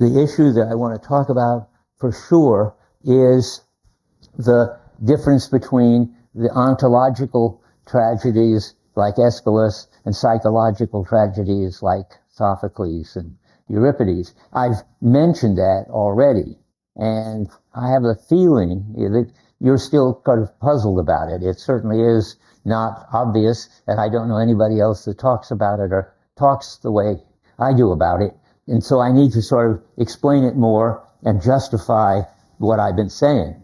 the issue that I want to talk about for sure is the difference between the ontological tragedies like Aeschylus and psychological tragedies like Sophocles and Euripides. I've mentioned that already, and I have a feeling that you're still kind of puzzled about it. It certainly is not obvious, and I don't know anybody else that talks about it or talks the way I do about it. And so I need to sort of explain it more and justify what I've been saying.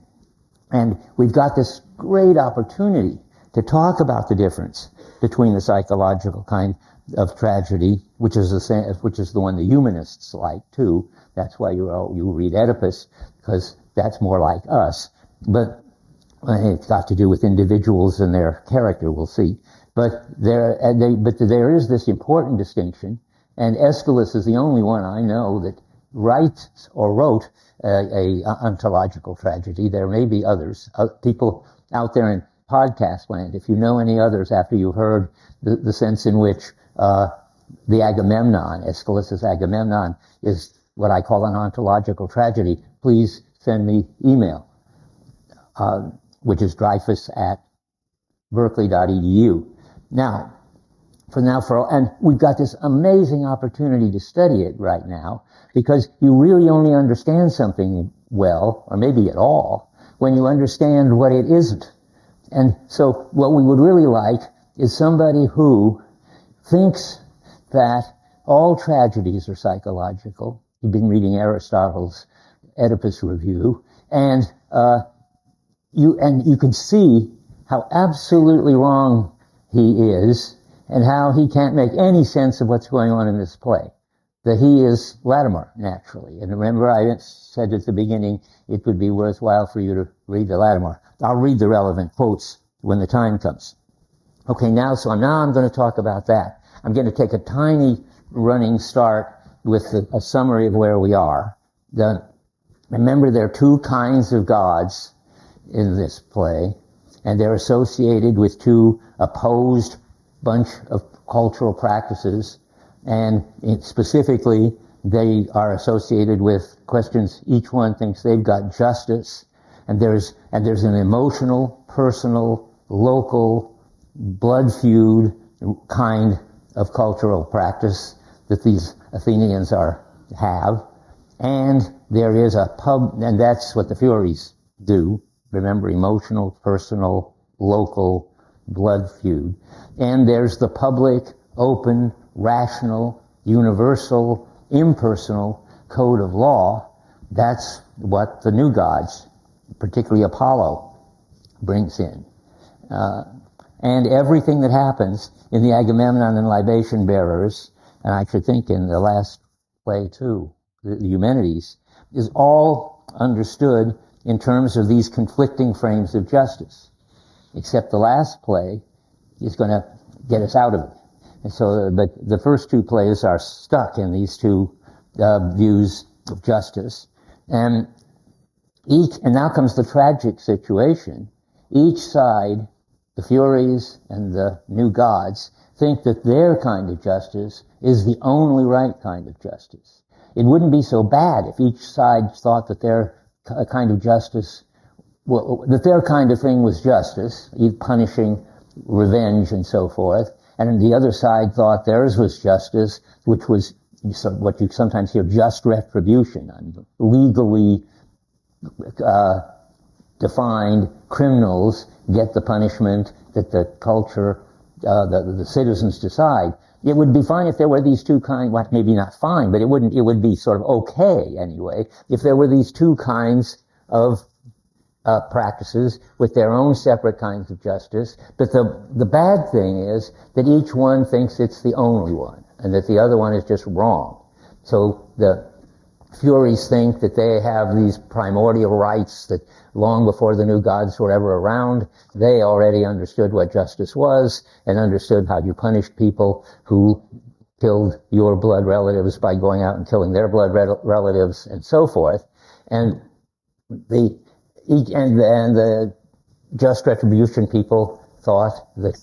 And we've got this great opportunity to talk about the difference between the psychological kind of tragedy, which is the one the humanists like too. That's why you read Oedipus, because that's more like us. But it's got to do with individuals and their character, we'll see. But there is this important distinction, and Aeschylus is the only one I know that writes or wrote a ontological tragedy. There may be others, people out there in podcast land. If you know any others after you've heard the sense in which the Agamemnon, Aeschylus' Agamemnon, is what I call an ontological tragedy, please send me email, which is dreyfus@berkeley.edu. Now, and we've got this amazing opportunity to study it right now, because you really only understand something well, or maybe at all, when you understand what it isn't. And so what we would really like is somebody who thinks that all tragedies are psychological. You've been reading Aristotle's Oedipus Review, and you can see how absolutely wrong he is, and how he can't make any sense of what's going on in this play. That he is Latimer, naturally. And remember, I said at the beginning, it would be worthwhile for you to read the Latimer. I'll read the relevant quotes when the time comes. Okay, now I'm going to talk about that. I'm going to take a tiny running start with a summary of where we are. Remember, there are two kinds of gods in this play, and they're associated with two opposed bunch of cultural practices, and specifically they are associated with questions. Each one thinks they've got justice, and there's an emotional, personal, local, blood feud kind of cultural practice that these Athenians have, and there is and that's what the Furies do. Remember, emotional, personal, local, blood feud. And there's the public, open, rational, universal, impersonal code of law. That's what the new gods, particularly Apollo, brings in. And everything that happens in the Agamemnon and Libation Bearers, and I should think in the last play too, the Eumenides, is all understood in terms of these conflicting frames of justice. Except the last play is going to get us out of it. And so, but the first two plays are stuck in these two views of justice. And now comes the tragic situation. Each side, the Furies and the new gods, think that their kind of justice is the only right kind of justice. It wouldn't be so bad if each side thought that their kind of justice, that their kind of thing was justice, punishing, revenge, and so forth, and the other side thought theirs was justice, which was what you sometimes hear, just retribution, legally defined criminals get the punishment that the culture, the citizens decide. It would be fine if there were these two kinds, well, maybe not fine, but it would be sort of okay anyway, if there were these two kinds of practices with their own separate kinds of justice. But the bad thing is that each one thinks it's the only one, and that the other one is just wrong. So the Furies think that they have these primordial rights that long before the new gods were ever around, they already understood what justice was and understood how you punished people who killed your blood relatives by going out and killing their blood relatives and so forth. And the just retribution people thought that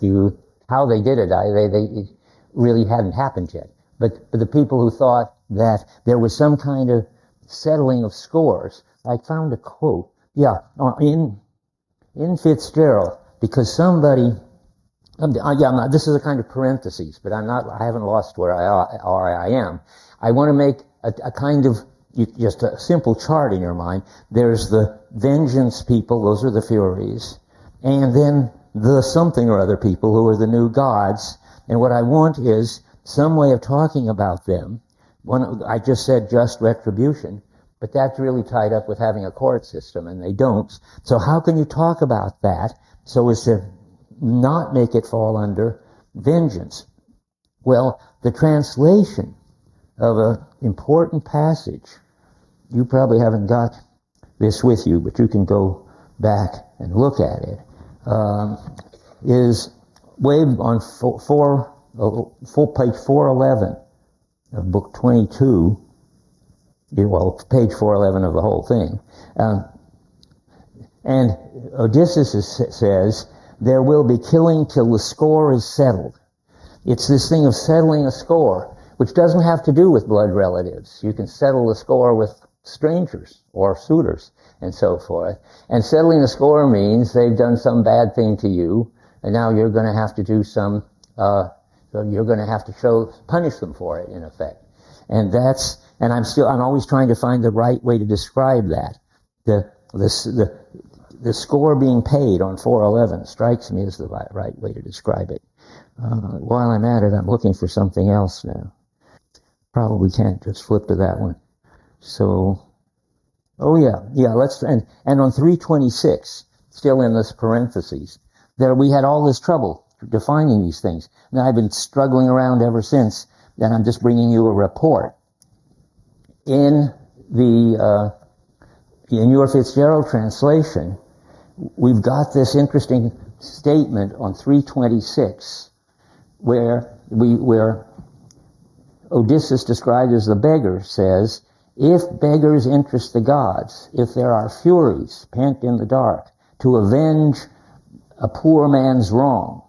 how they did it, they really hadn't happened yet. But the people who thought that there was some kind of settling of scores. I found a quote. Yeah, in Fitzgerald, because somebody, this is a kind of parentheses, but I haven't lost where I am. I want to make a kind of, just a simple chart in your mind. There's the vengeance people, those are the Furies, and then the something or other people who are the new gods. And what I want is some way of talking about them. I just said just retribution, but that's really tied up with having a court system, and they don't. So how can you talk about that so as to not make it fall under vengeance? Well, the translation of an important passage, you probably haven't got this with you, but you can go back and look at it, is way on full page 411 of book 22, well, page 411 of the whole thing. And Odysseus says, there will be killing till the score is settled. It's this thing of settling a score, which doesn't have to do with blood relatives. You can settle the score with strangers or suitors and so forth. And settling the score means they've done some bad thing to you, and now you're going to have to do some, you're going to have to punish them for it, in effect. And I'm always trying to find the right way to describe that. The score being paid on 411 strikes me as the right way to describe it. While I'm at it, I'm looking for something else now. Probably can't just flip to that one. So, and on 326, still in this parentheses, there we had all this trouble defining these things. And I've been struggling around ever since, and I'm just bringing you a report. In your Fitzgerald translation, we've got this interesting statement on 326, where Odysseus, described as the beggar, says, if beggars interest the gods, if there are Furies pent in the dark to avenge a poor man's wrong,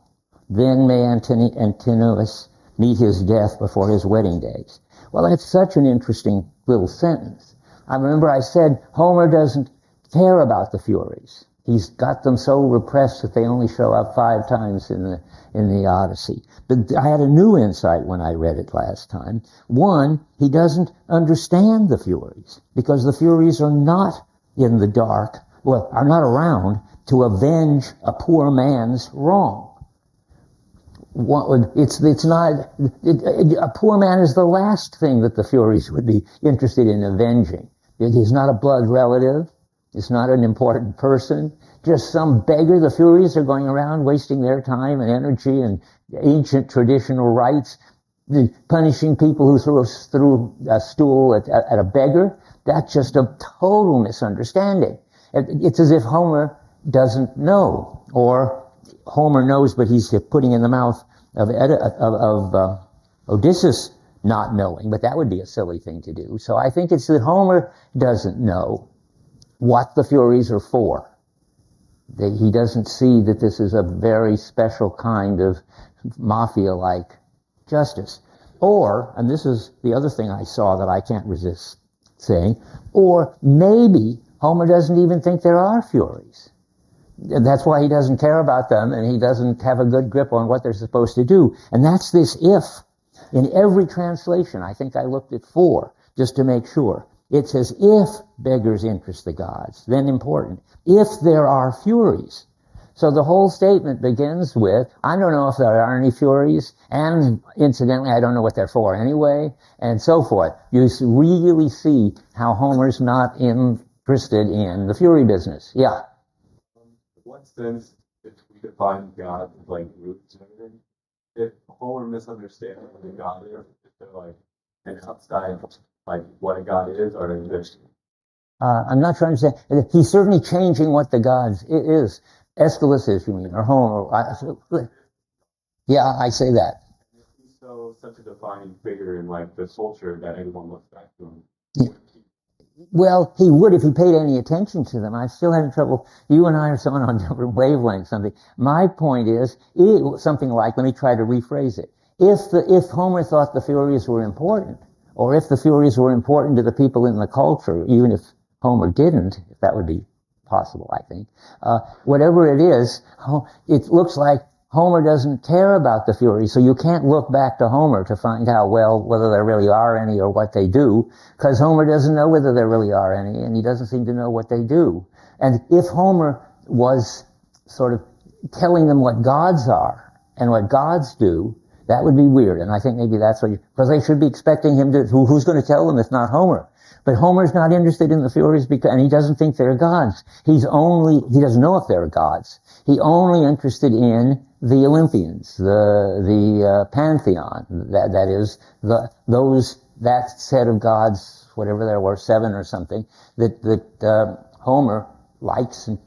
then may Antinous meet his death before his wedding days. Well, that's such an interesting little sentence. I remember I said Homer doesn't care about the Furies. He's got them so repressed that they only show up 5 times in the Odyssey. But I had a new insight when I read it last time. One, he doesn't understand the Furies, because the Furies are not in the dark, are not around to avenge a poor man's wrong. A poor man is the last thing that the Furies would be interested in avenging. It is not a blood relative. It's not an important person. Just some beggar. The Furies are going around wasting their time and energy and ancient traditional rites, punishing people who threw a stool at a beggar. That's just a total misunderstanding. It's as if Homer doesn't know, or Homer knows, but he's putting in the mouth of Odysseus not knowing, but that would be a silly thing to do. So I think it's that Homer doesn't know what the Furies are for. He doesn't see that this is a very special kind of mafia-like justice. Or, and this is the other thing I saw that I can't resist saying, or maybe Homer doesn't even think there are Furies. That's why he doesn't care about them, and he doesn't have a good grip on what they're supposed to do. And that's this if. In every translation, I think I looked at 4, just to make sure. It says, if beggars interest the gods, then important. If there are Furies. So the whole statement begins with, I don't know if there are any Furies, and incidentally, I don't know what they're for anyway, and so forth. You really see how Homer's not interested in the Fury business. Yeah. In what sense, if we define God as like roots and everything, if Homer misunderstands what a God is, if they're like an outside, like what a God is, or an exists? I'm not trying to say, he's certainly changing what the gods is. Aeschylus is, you mean, or Homer. Yeah, I say that. He's so such a defining figure in like the culture that everyone looks back to him. Yeah. Well, he would if he paid any attention to them. I'm still having trouble. You and I are someone on different wavelengths. Something. My point is something like. Let me try to rephrase it. If Homer thought the Furies were important, or if the Furies were important to the people in the culture, even if Homer didn't, if that would be possible, I think. Whatever it is, it looks like Homer doesn't care about the Furies, so you can't look back to Homer to find out, well, whether there really are any or what they do, because Homer doesn't know whether there really are any, and he doesn't seem to know what they do. And if Homer was sort of telling them what gods are and what gods do, that would be weird. And I think maybe that's what because they should be expecting him to, who's going to tell them if not Homer? But Homer's not interested in the Furies and he doesn't think they're gods. He doesn't know if they're gods. He's only interested in the Olympians, the pantheon, that is, that set of gods, whatever there were, 7 or something, that Homer likes and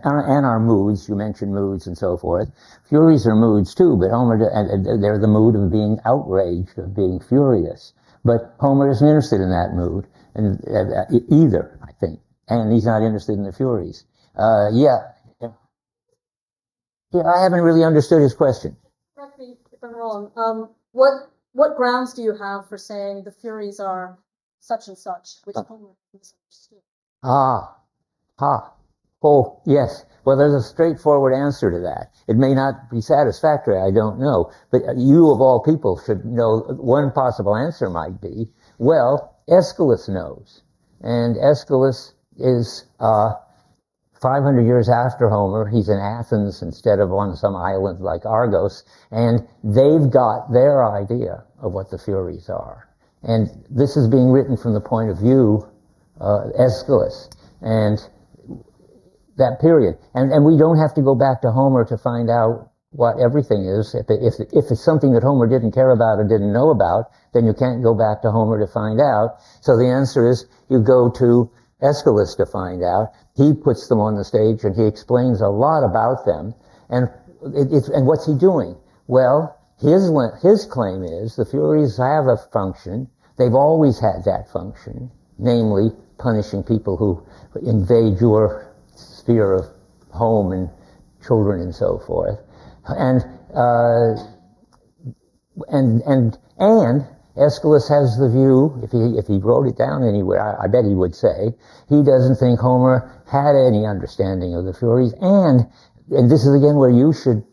our moods. You mentioned moods and so forth. Furies are moods too, but they're the mood of being outraged, of being furious. But Homer isn't interested in that mood either, I think, and he's not interested in the Furies. Yeah, I haven't really understood his question. Correct me if I'm wrong. What grounds do you have for saying the Furies are such and such, which Homer misunderstood? Oh, yes. Well, there's a straightforward answer to that. It may not be satisfactory, I don't know. But you, of all people, should know one possible answer might be, well, Aeschylus knows. And Aeschylus is 500 years after Homer. He's in Athens instead of on some island like Argos. And they've got their idea of what the Furies are. And this is being written from the point of view Aeschylus. And that period. And we don't have to go back to Homer to find out what everything is. If it's something that Homer didn't care about or didn't know about, then you can't go back to Homer to find out. So the answer is you go to Aeschylus to find out. He puts them on the stage and he explains a lot about them. And what's he doing? Well, his claim is the Furies have a function. They've always had that function, namely punishing people who invade your sphere of home and children and so forth. And Aeschylus has the view, if he wrote it down anywhere, I bet he would say, he doesn't think Homer had any understanding of the Furies. And this is again where you should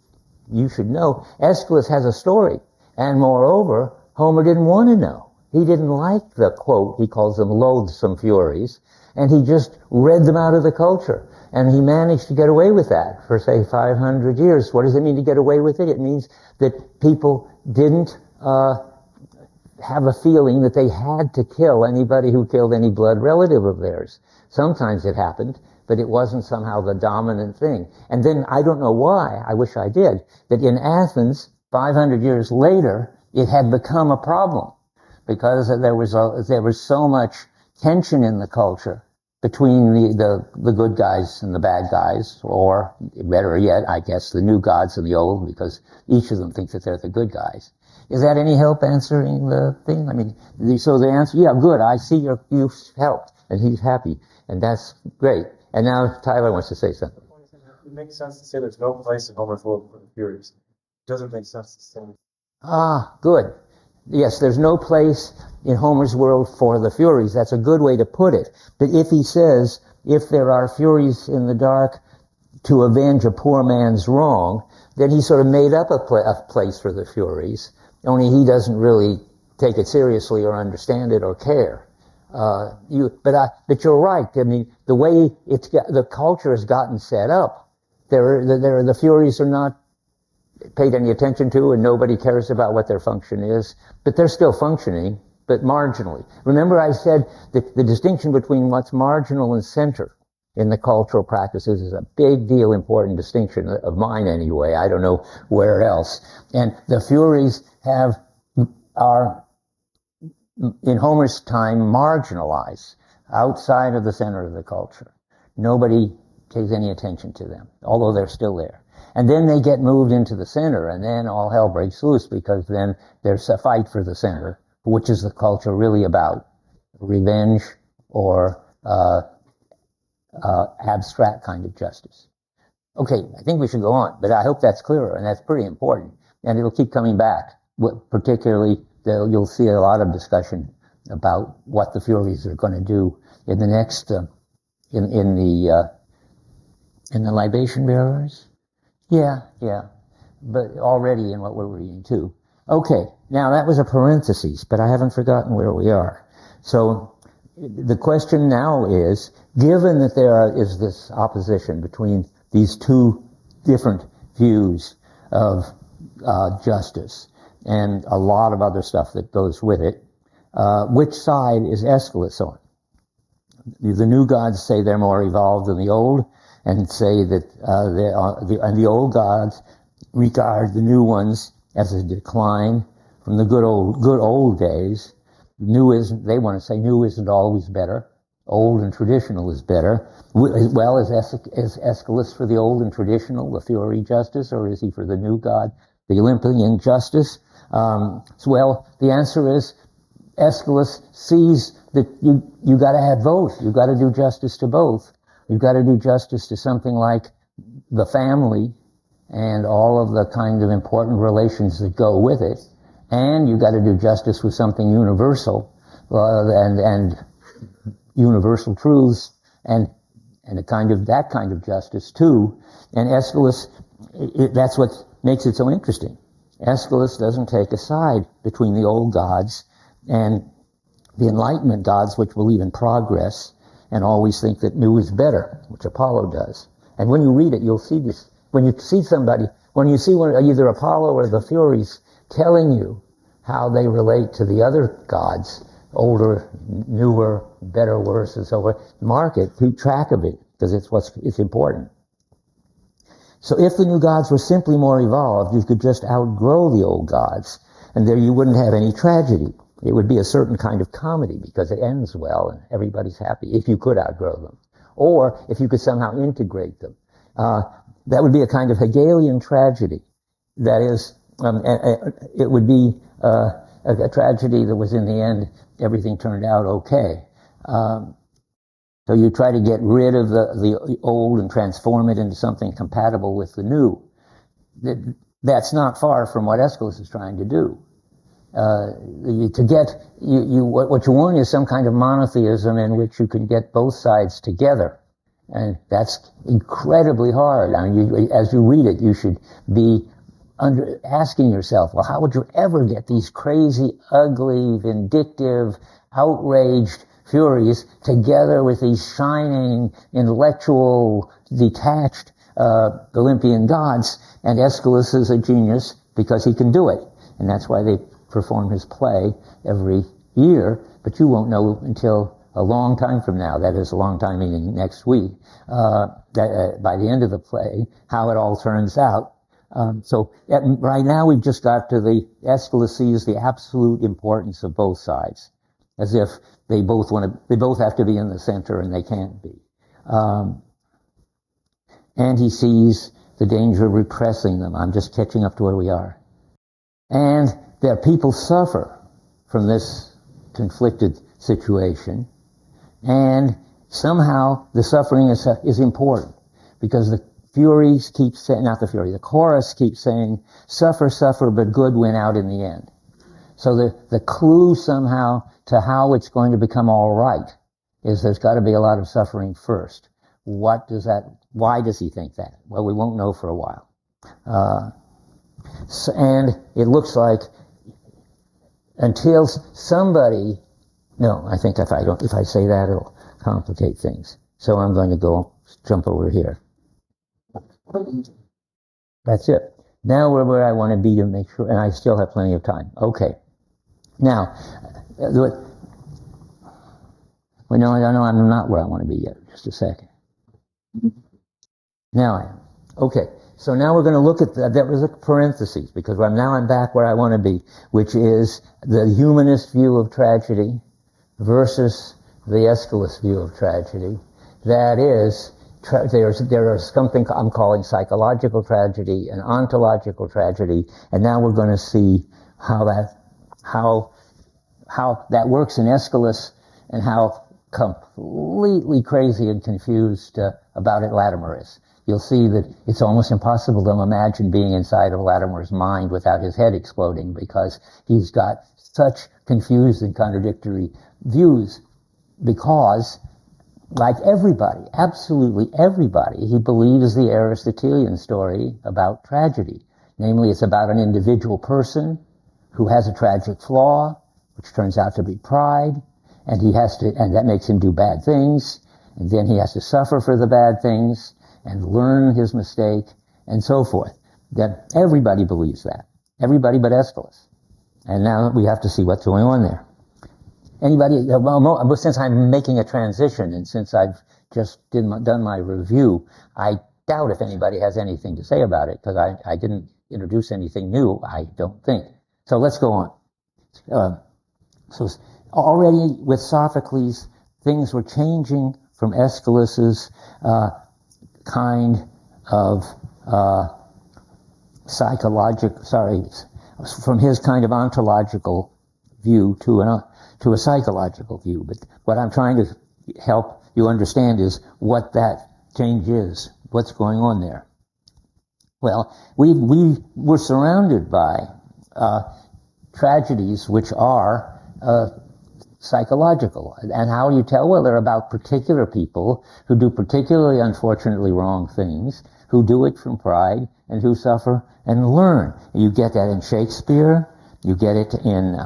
know, Aeschylus has a story. And moreover, Homer didn't want to know. He didn't like the, quote, he calls them loathsome Furies, and he just read them out of the culture. And he managed to get away with that for, say, 500 years. What does it mean to get away with it? It means that people didn't have a feeling that they had to kill anybody who killed any blood relative of theirs. Sometimes it happened, but it wasn't somehow the dominant thing. And then, I don't know why, I wish I did, that in Athens, 500 years later, it had become a problem. Because there was so much tension in the culture between the good guys and the bad guys, or better yet, I guess, the new gods and the old, because each of them thinks that they're the good guys. Is that any help answering the thing? I mean, so the answer, yeah, good, I see you've helped, and he's happy, and that's great. And now Tyler wants to say something. It makes sense to say there's no place in Homer for the Furies. It doesn't make sense to say. Good. Yes, there's no place in Homer's world for the Furies. That's a good way to put it. But if he says, if there are Furies in the dark to avenge a poor man's wrong, then he sort of made up a place for the Furies, only he doesn't really take it seriously or understand it or care. But you're right. I mean, the way the culture has gotten set up, the Furies are not paid any attention to, and nobody cares about what their function is, but they're still functioning, but marginally. Remember I said that the distinction between what's marginal and center in the cultural practices is a big deal, important distinction of mine anyway. I don't know where else. And the Furies are, in Homer's time, marginalized outside of the center of the culture. Nobody pays any attention to them, although they're still there. And then they get moved into the center, and then all hell breaks loose, because then there's a fight for the center, which is the culture really about revenge or abstract kind of justice. Okay, I think we should go on, but I hope that's clearer, and that's pretty important. And it'll keep coming back, particularly you'll see a lot of discussion about what the Furies are going to do in the next, in the libation bearers. Yeah, but already in what we're reading too. Okay, now that was a parenthesis, but I haven't forgotten where we are. So the question now is, given that there is this opposition between these two different views of justice and a lot of other stuff that goes with it, which side is Aeschylus on? The new gods say they're more evolved than the old, and say that the old gods regard the new ones as a decline from the good old days. They want to say new isn't always better. Old and traditional is better. Well, is Aeschylus for the old and traditional, the Fury justice, or is he for the new god, the Olympian justice? Well, the answer is Aeschylus sees that you got to have both. You got to do justice to both. You've got to do justice to something like the family and all of the kind of important relations that go with it, and you've got to do justice with something universal and universal truths and that kind of justice too. And Aeschylus, that's what makes it so interesting. Aeschylus doesn't take a side between the old gods and the Enlightenment gods, which believe in progress and always think that new is better, which Apollo does. And when you read it, you'll see this. When you see either Apollo or the Furies telling you how they relate to the other gods, older, newer, better, worse, and so forth, mark it, keep track of it, because it's important. So if the new gods were simply more evolved, you could just outgrow the old gods, and there you wouldn't have any tragedy. It would be a certain kind of comedy because it ends well and everybody's happy if you could outgrow them. Or if you could somehow integrate them. That would be a kind of Hegelian tragedy. That is, it would be a tragedy that was in the end, everything turned out okay. So you try to get rid of the old and transform it into something compatible with the new. That's not far from what Aeschylus is trying to do. What you want is some kind of monotheism in which you can get both sides together. And that's incredibly hard. I mean, as you read it, you should be asking yourself, well, how would you ever get these crazy, ugly, vindictive, outraged Furies together with these shining, intellectual, detached Olympian gods? And Aeschylus is a genius because he can do it. And that's why they perform his play every year, but you won't know until a long time from now, that is a long time meaning next week, by the end of the play, how it all turns out. Right now we've just got to Aeschylus sees the absolute importance of both sides, as if they both have to be in the center and they can't be. And he sees the danger of repressing them. I'm just catching up to where we are. And their people suffer from this conflicted situation, and somehow the suffering is important because the Furies keep saying, the chorus keeps saying, suffer, suffer, but good win out in the end. So the clue somehow to how it's going to become all right is there's got to be a lot of suffering first. Why does he think that? Well, we won't know for a while. And it looks like until somebody, no, I think if I say that, it'll complicate things. So I'm going to jump over here. That's it. Now we're where I want to be to make sure, and I still have plenty of time. Okay. Now, well, no, I don't know, I'm not where I want to be yet. Just a second. Now I am. Okay. So now we're going to look at that was a parenthesis, because I'm back where I want to be, which is the humanist view of tragedy versus the Aeschylus view of tragedy. That is, there is something I'm calling psychological tragedy and ontological tragedy, and now we're going to see how that works in Aeschylus and how completely crazy and confused about it Latimer is. you'll see that it's almost impossible to imagine being inside of Latimer's mind without his head exploding, because he's got such confused and contradictory views, because, like everybody, absolutely everybody, he believes the Aristotelian story about tragedy. Namely, it's about an individual person who has a tragic flaw, which turns out to be pride, and that makes him do bad things, and then he has to suffer for the bad things and learn his mistake and so forth. That everybody believes that. Everybody but Aeschylus. And now we have to see what's going on there. Anybody, well, since I'm making a transition and since I've just done my review, I doubt if anybody has anything to say about it, because I didn't introduce anything new, I don't think. So let's go on. So already with Sophocles, things were changing from Aeschylus's kind of from his kind of ontological view to a psychological view. But what I'm trying to help you understand is what that change is, what's going on there. Well, we were surrounded by tragedies which are psychological. And how do you tell? Well, they're about particular people who do particularly unfortunately wrong things, who do it from pride, and who suffer and learn. You get that in Shakespeare. You get it in,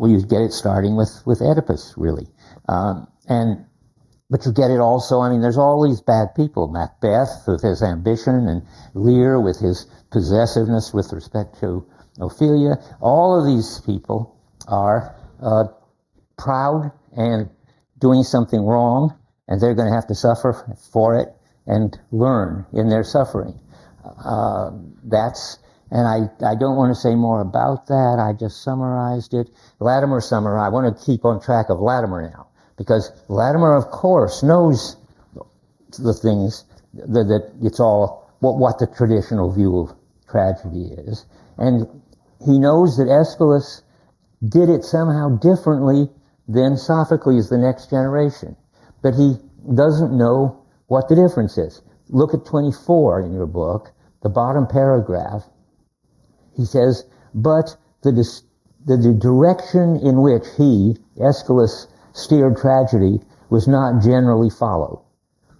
you get it starting with Oedipus, really. But you get it also, I mean, there's all these bad people. Macbeth with his ambition, and Lear with his possessiveness with respect to Ophelia. All of these people are proud and doing something wrong, and they're going to have to suffer for it and learn in their suffering. And I don't want to say more about that. I just summarized it. Latimer summarized. I want to keep on track of Latimer now, because Latimer, of course, knows the things that it's all what the traditional view of tragedy is, and he knows that Aeschylus did it somehow differently than Sophocles, the next generation. But he doesn't know what the difference is. Look at 24 in your book, the bottom paragraph. He says, but the direction in which Aeschylus, steered tragedy was not generally followed.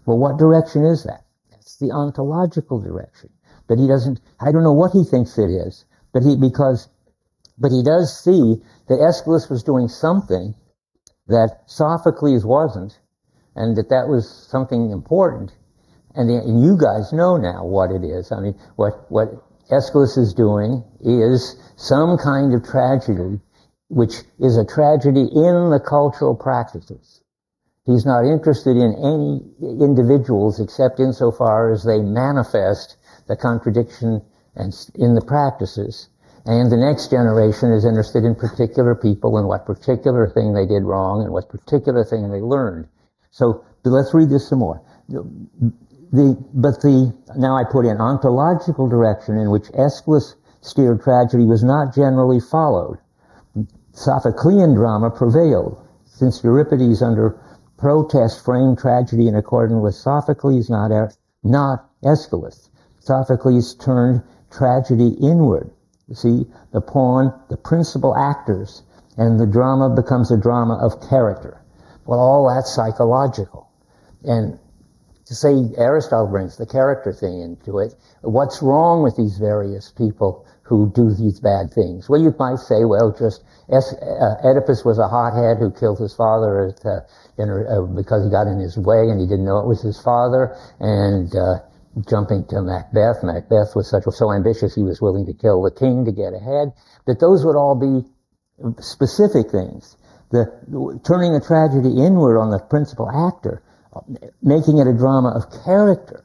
Well, what direction is that? That's the ontological direction. But I don't know what he thinks it is, but he does see that Aeschylus was doing something that Sophocles wasn't, and that was something important. And you guys know now what it is. I mean, what Aeschylus is doing is some kind of tragedy, which is a tragedy in the cultural practices. He's not interested in any individuals except insofar as they manifest the contradiction and in the practices. And the next generation is interested in particular people and what particular thing they did wrong and what particular thing they learned. So let's read this some more. Now I put in ontological direction in which Aeschylus steered tragedy was not generally followed. Sophoclean drama prevailed, since Euripides under protest framed tragedy in accordance with Sophocles, not Aeschylus. Sophocles turned tragedy inward. You see, the pawn, the principal actors, and the drama becomes a drama of character. Well, all that's psychological. And to say Aristotle brings the character thing into it, what's wrong with these various people who do these bad things? Well, you might say, well, just Oedipus was a hothead who killed his father because he got in his way and he didn't know it was his father, and jumping to Macbeth. Macbeth was so ambitious he was willing to kill the king to get ahead. That those would all be specific things. Turning a tragedy inward on the principal actor, making it a drama of character,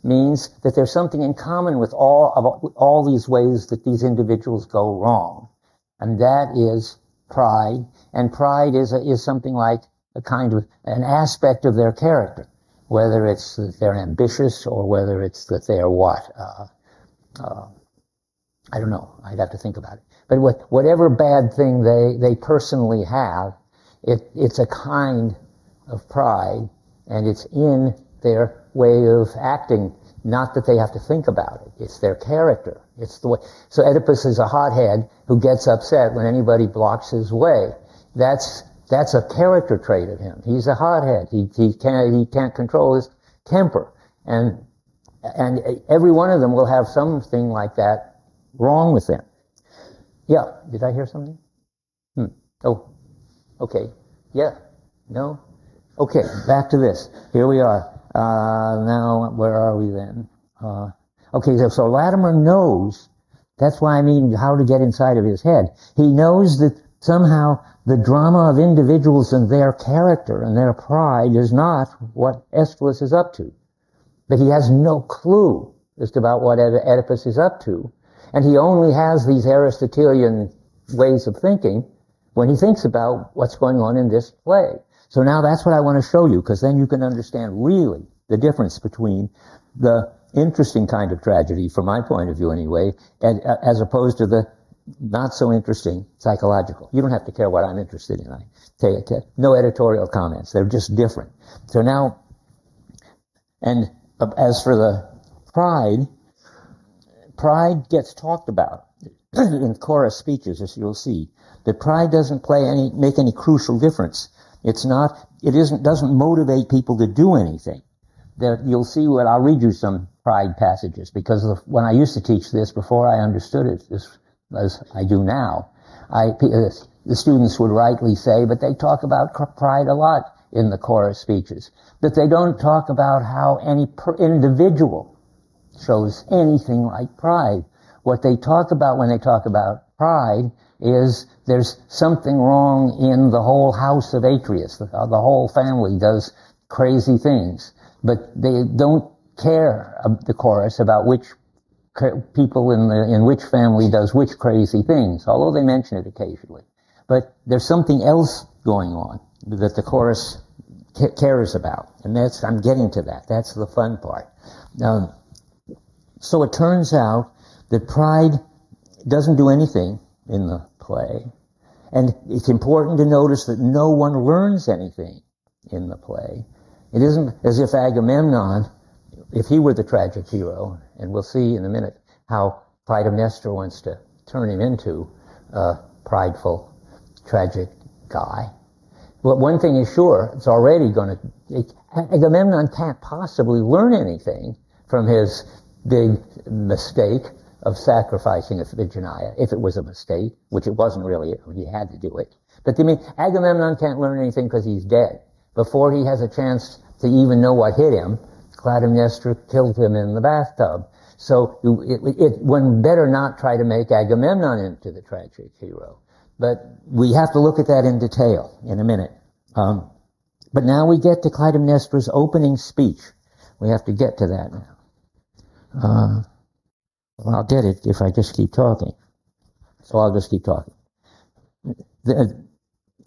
means that there's something in common with all these ways that these individuals go wrong, and that is pride. And pride is something like a kind of an aspect of their character, whether it's that they're ambitious or whether it's that they're what. I don't know. I'd have to think about it. But whatever bad thing they personally have, it's a kind of pride, and it's in their way of acting. Not that they have to think about it. It's their character. It's the way. So Oedipus is a hothead who gets upset when anybody blocks his way. That's a character trait of him. He's a hothead. He can't control his temper. And every one of them will have something like that wrong with them. Yeah. Did I hear something? Oh. Okay. Yeah. No? Okay. Back to this. Here we are. Now, where are we then? Okay, so Latimer knows, that's why I mean how to get inside of his head. He knows that somehow the drama of individuals and their character and their pride is not what Aeschylus is up to. But he has no clue as to about what Oedipus is up to. And he only has these Aristotelian ways of thinking when he thinks about what's going on in this play. So now that's what I want to show you, because then you can understand really the difference between the interesting kind of tragedy, from my point of view anyway, and, as opposed to the not so interesting psychological. You don't have to care what I'm interested in. I take no editorial comments. They're just different. So now, and as for the pride gets talked about in chorus speeches, as you'll see. That pride doesn't make any crucial difference. Doesn't motivate people to do anything. That you'll see I'll read you some pride passages, because when I used to teach this, before I understood it as I do now, the students would rightly say, but they talk about pride a lot in the chorus speeches, that they don't talk about how any individual shows anything like pride. What they talk about when they talk about pride is there's something wrong in the whole house of Atreus. The whole family does crazy things, but they don't care, the chorus, about which people in which family does which crazy things, although they mention it occasionally. But there's something else going on that the chorus cares about, and I'm getting to that. That's the fun part. So it turns out that pride doesn't do anything in the play, and it's important to notice that no one learns anything in the play. It isn't as if Agamemnon, if he were the tragic hero, and we'll see in a minute how Clytemnestra wants to turn him into a prideful, tragic guy. But one thing is sure, it's already Agamemnon can't possibly learn anything from his big mistake of sacrificing Iphigenia, if it was a mistake, which it wasn't really, he had to do it. But Agamemnon can't learn anything because he's dead. Before he has a chance to even know what hit him, Clytemnestra killed him in the bathtub. So one better not try to make Agamemnon into the tragic hero. But we have to look at that in detail in a minute. But now we get to Clytemnestra's opening speech. We have to get to that now. I'll get it if I just keep talking. So I'll just keep talking. The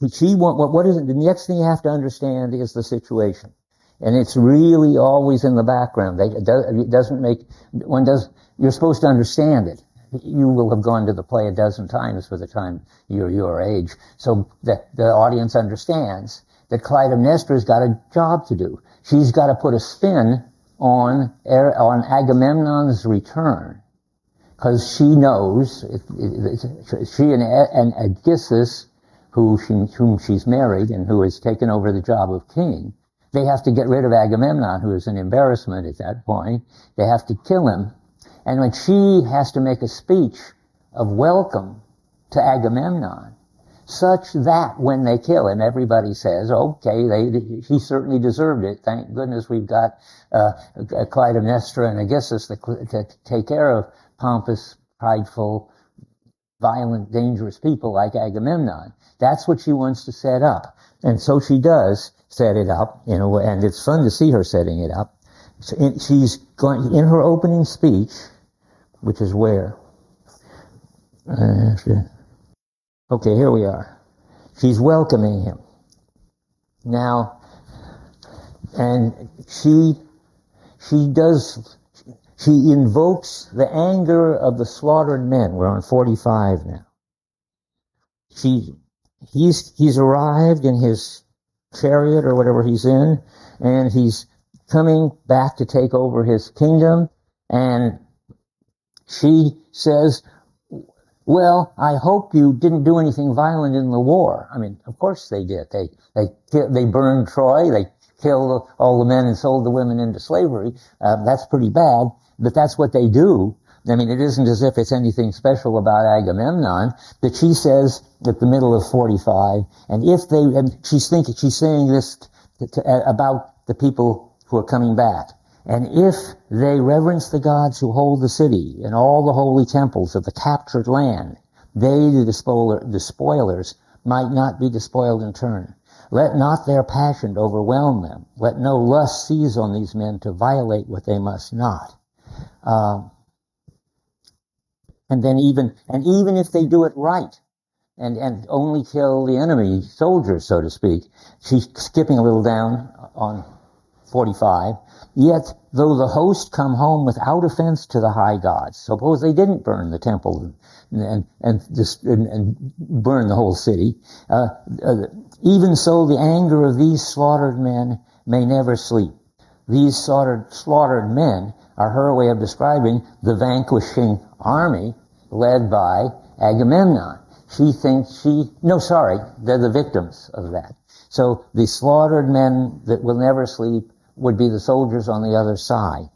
next thing you have to understand is the situation. And it's really always in the background. You're supposed to understand it. You will have gone to the play a dozen times by the time you're your age. So that the audience understands that Clytemnestra's got a job to do. She's got to put a spin on Agamemnon's return. Because she knows, she and Aegisthus, whom she's married and who has taken over the job of king, they have to get rid of Agamemnon, who is an embarrassment at that point. They have to kill him. And when she has to make a speech of welcome to Agamemnon, such that when they kill him, everybody says, okay, he certainly deserved it. Thank goodness we've got Clytemnestra and Aegisthus to take care of pompous, prideful, violent, dangerous people like Agamemnon. That's what she wants to set up. And so she does set it up in a way, and it's fun to see her setting it up. So she's going, in her opening speech, which is where? Okay, here we are. She's welcoming him. Now, and she invokes the anger of the slaughtered men. We're on 45 now. He's arrived in his chariot or whatever he's in, and he's coming back to take over his kingdom, and she says, well, I hope you didn't do anything violent in the war. I mean, of course they did. They burned Troy. They killed all the men and sold the women into slavery. That's pretty bad, but that's what they do. I mean, it isn't as if it's anything special about Agamemnon. But she says at the middle of 45, and she's saying this about the people who are coming back. And if they reverence the gods who hold the city and all the holy temples of the captured land, they, the spoilers, might not be despoiled in turn. Let not their passion overwhelm them. Let no lust seize on these men to violate what they must not. And even if they do it right, and only kill the enemy soldiers, so to speak, she's skipping a little down on 45. Yet, though the host come home without offense to the high gods, suppose they didn't burn the temple and burn the whole city, even so the anger of these slaughtered men may never sleep. These slaughtered men are her way of describing the vanquishing army led by Agamemnon. She thinks they're the victims of that. So the slaughtered men that will never sleep would be the soldiers on the other side.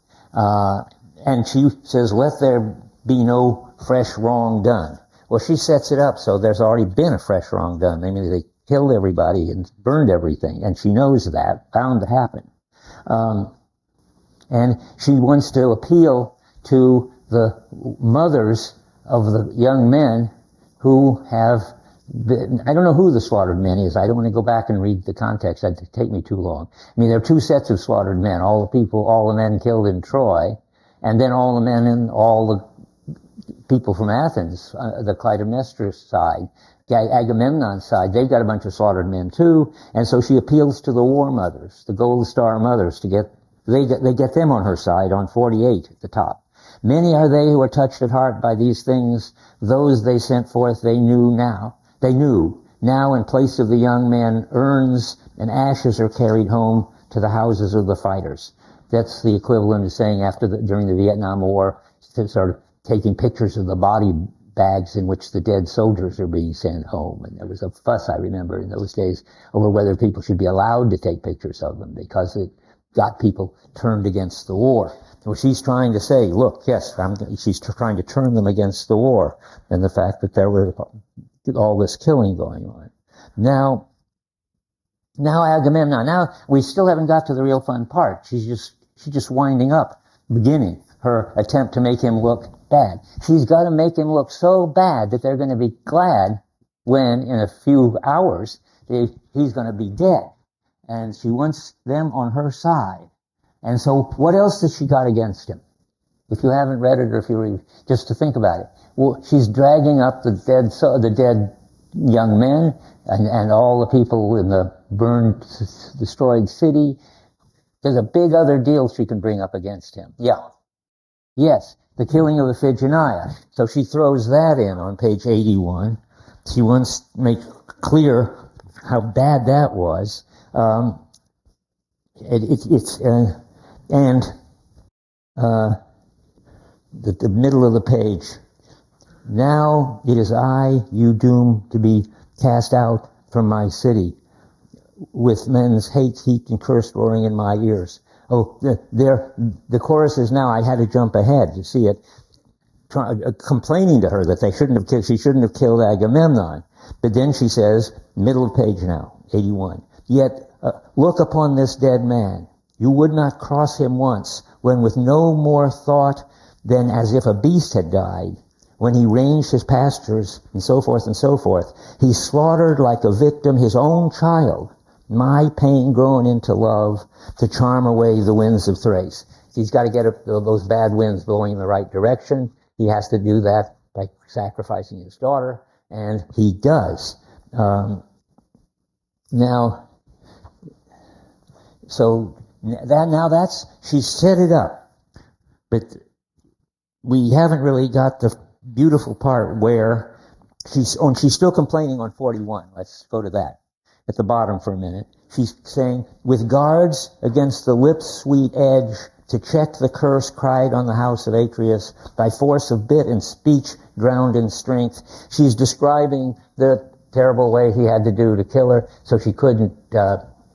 And she says, let there be no fresh wrong done. Well, she sets it up so there's already been a fresh wrong done. I mean, they killed everybody and burned everything, and she knows that, bound to happen. And she wants to appeal to the mothers of the young men who have been, I don't know who the slaughtered men is. I don't want to go back and read the context. That'd take me too long. I mean, there are two sets of slaughtered men. All the men killed in Troy, and then all the men in all the people from Athens, the Clytemnestra side, Agamemnon's side. They've got a bunch of slaughtered men too, and so she appeals to the war mothers, the Gold Star mothers, to get them on her side on 48 at the top. Many are they who are touched at heart by these things. Those they sent forth they knew now in place of the young men, urns and ashes are carried home to the houses of the fighters. That's the equivalent of saying during the Vietnam War, sort of taking pictures of the body bags in which the dead soldiers are being sent home. And there was a fuss, I remember, in those days over whether people should be allowed to take pictures of them because it got people turned against the war. Well, she's trying to say, look, yes, she's trying to turn them against the war and the fact that there was all this killing going on. Now Agamemnon. Now we still haven't got to the real fun part. She's just winding up, beginning her attempt to make him look bad. She's got to make him look so bad that they're going to be glad when, in a few hours, he's going to be dead. And she wants them on her side. And so what else has she got against him? If you haven't read it, or if you read, just to think about it. Well, she's dragging up the dead young men and all the people in the burned, destroyed city. There's a big other deal she can bring up against him. Yeah. Yes, the killing of Iphigenia. So she throws that in on page 81. She wants to make clear how bad that was. The middle of the page. Now it is I, you doom to be cast out from my city, with men's hate, heat, and curse roaring in my ears. Oh, the chorus is now, I had to jump ahead, you see it, complaining to her that she shouldn't have killed Agamemnon. But then she says, middle of page now, 81, yet look upon this dead man. You would not cross him once, when with no more thought than as if a beast had died, when he ranged his pastures, and so forth and so forth. He slaughtered like a victim his own child, my pain grown into love, to charm away the winds of Thrace. He's got to get those bad winds blowing in the right direction. He has to do that by sacrificing his daughter, and he does. She's set it up, but we haven't really got the beautiful part where she's still complaining on 41. Let's go to that. at the bottom for a minute. She's saying, with guards against the lips' sweet edge, to check the curse cried on the house of Atreus, by force of bit and speech drowned in strength. She's describing the terrible way he had to do to kill her, so she couldn't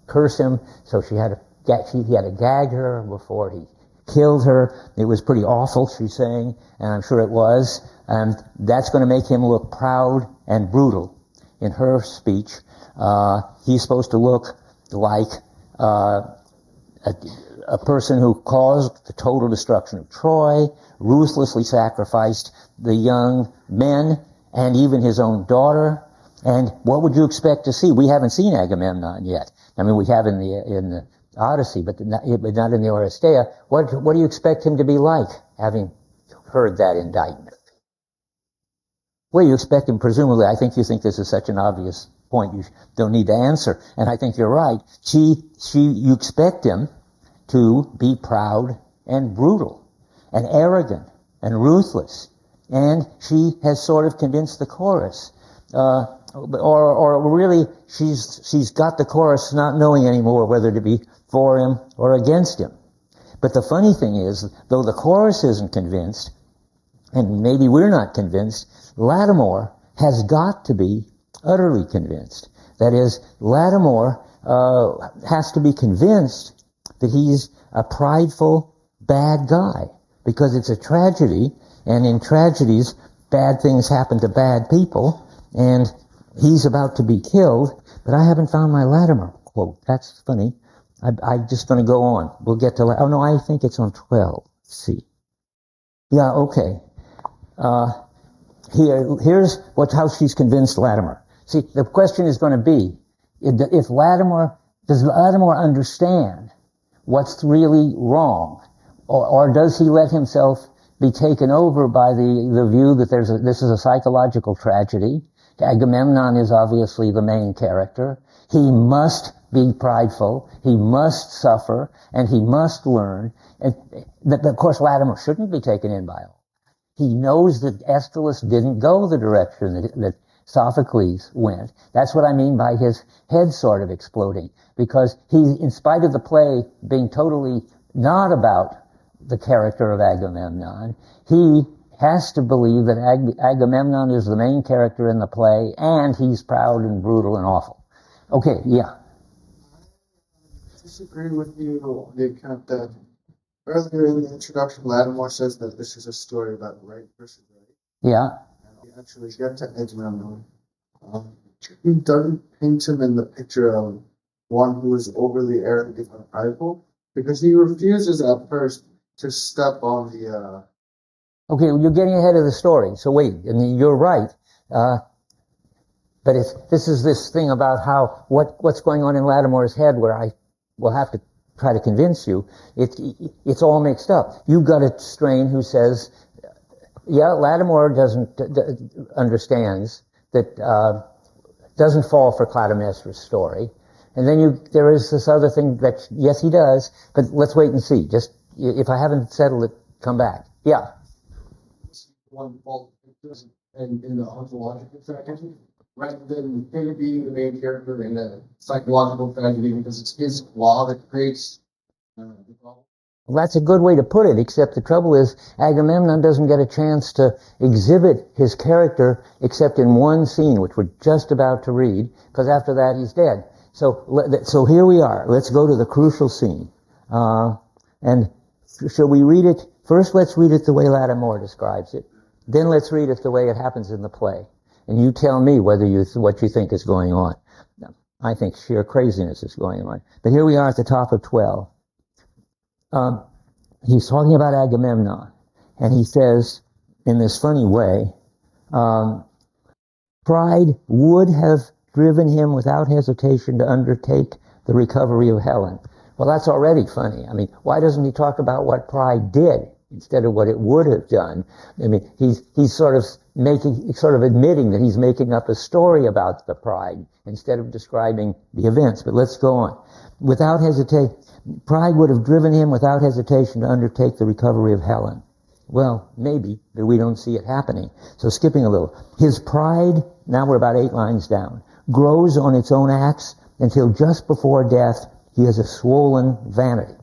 curse him, so he had to gag her before he killed her. It was pretty awful, she's saying, and I'm sure it was. And that's going to make him look proud and brutal. In her speech, he's supposed to look like a person who caused the total destruction of Troy, ruthlessly sacrificed the young men and even his own daughter. And what would you expect to see? We haven't seen Agamemnon yet. I mean, we have in the Odyssey, but not in the Oresteia. What do you expect him to be like, having heard that indictment? Well, you expect him, presumably, I think you think this is such an obvious point you don't need to answer, and I think you're right. You expect him to be proud and brutal and arrogant and ruthless, and she has sort of convinced the chorus, or really she's got the chorus not knowing anymore whether to be for him or against him. But the funny thing is, though the chorus isn't convinced, and maybe we're not convinced, Lattimore has got to be utterly convinced. That is, Lattimore has to be convinced that he's a prideful, bad guy, because it's a tragedy, and in tragedies, bad things happen to bad people, and he's about to be killed, but I haven't found my Lattimore quote. That's funny. I'm just going to go on. We'll get to, oh no, I think it's on 12. Let's see. Yeah, okay. Here's how she's convinced Lattimore. See, the question is going to be, does Lattimore understand what's really wrong? Or does he let himself be taken over by the view that this is a psychological tragedy? Agamemnon is obviously the main character. He must be prideful, he must suffer, and he must learn. And of course, Lattimore shouldn't be taken in by all. He knows that Aeschylus didn't go the direction that Sophocles went. That's what I mean by his head sort of exploding. Because he, in spite of the play being totally not about the character of Agamemnon, he has to believe that Agamemnon is the main character in the play, and he's proud and brutal and awful. Okay, yeah. I disagree with you on the account that earlier in the introduction, Lattimore says that this is a story about right versus right. Yeah. And we actually get to Agamemnon. He doesn't paint him in the picture of one who is overly arrogant and prideful, because he refuses at first to step on the... Okay, well, you're getting ahead of the story, so wait. I mean, you're right. But this is this thing about what's going on in Lattimore's head, where I will have to try to convince you. It's all mixed up. You've got a strain who says, yeah, Lattimore understands that, doesn't fall for Clytemnestra's story. And then there is this other thing that, yes, he does, but let's wait and see. Just, if I haven't settled it, come back. Yeah. One fault in the ontological tragedy, rather than him being the main character in a psychological tragedy, because it's his law that creates the problem. Well, that's a good way to put it, except the trouble is Agamemnon doesn't get a chance to exhibit his character except in one scene, which we're just about to read, because after that he's dead. So here we are. Let's go to the crucial scene. And shall we read it? First, let's read it the way Lattimore describes it. Then let's read it the way it happens in the play. And you tell me what you think is going on. I think sheer craziness is going on. But here we are at the top of 12. He's talking about Agamemnon. And he says, in this funny way, pride would have driven him without hesitation to undertake the recovery of Helen. Well, that's already funny. I mean, why doesn't he talk about what pride did instead of what it would have done? I mean, he's sort of admitting that he's making up a story about the pride instead of describing the events. But let's go on. Without hesitation, pride would have driven him without hesitation to undertake the recovery of Helen. Well, maybe, but we don't see it happening. So skipping a little. His pride, now we're about 8 lines down, grows on its own acts until just before death he has a swollen vanity.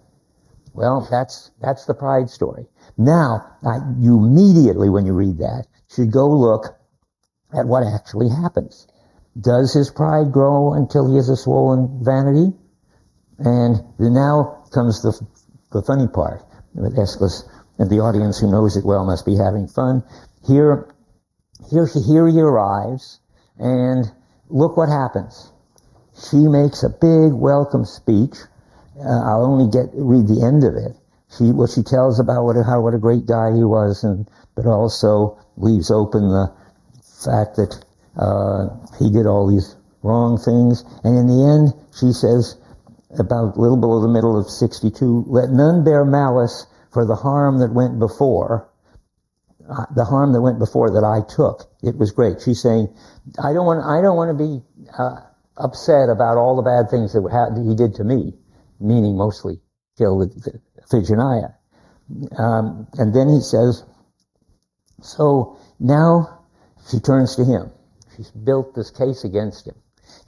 Well, that's the pride story. Now, you immediately, when you read that, should go look at what actually happens. Does his pride grow until he has a swollen vanity? And now comes the funny part. Aeschylus and the audience who knows it well must be having fun. Here he arrives, and look what happens. She makes a big welcome speech. I'll only read the end of it. She tells about what a great guy he was, but also leaves open the fact that he did all these wrong things. And in the end, she says, about a little below the middle of 62, let none bear malice for the harm that went before, that I took. It was great. She's saying, I don't want to be upset about all the bad things that he did to me, meaning mostly kill Iphigenia. And then he says, so now she turns to him. She's built this case against him.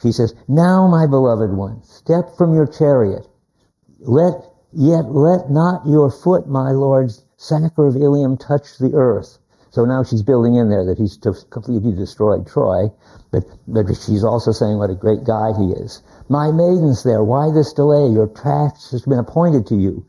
She says, now, my beloved one, step from your chariot. Let not your foot, my lord, sacker of Ilium, touch the earth. So now she's building in there that he's completely destroyed Troy, but she's also saying what a great guy he is. My maidens there, why this delay? Your task has been appointed to you.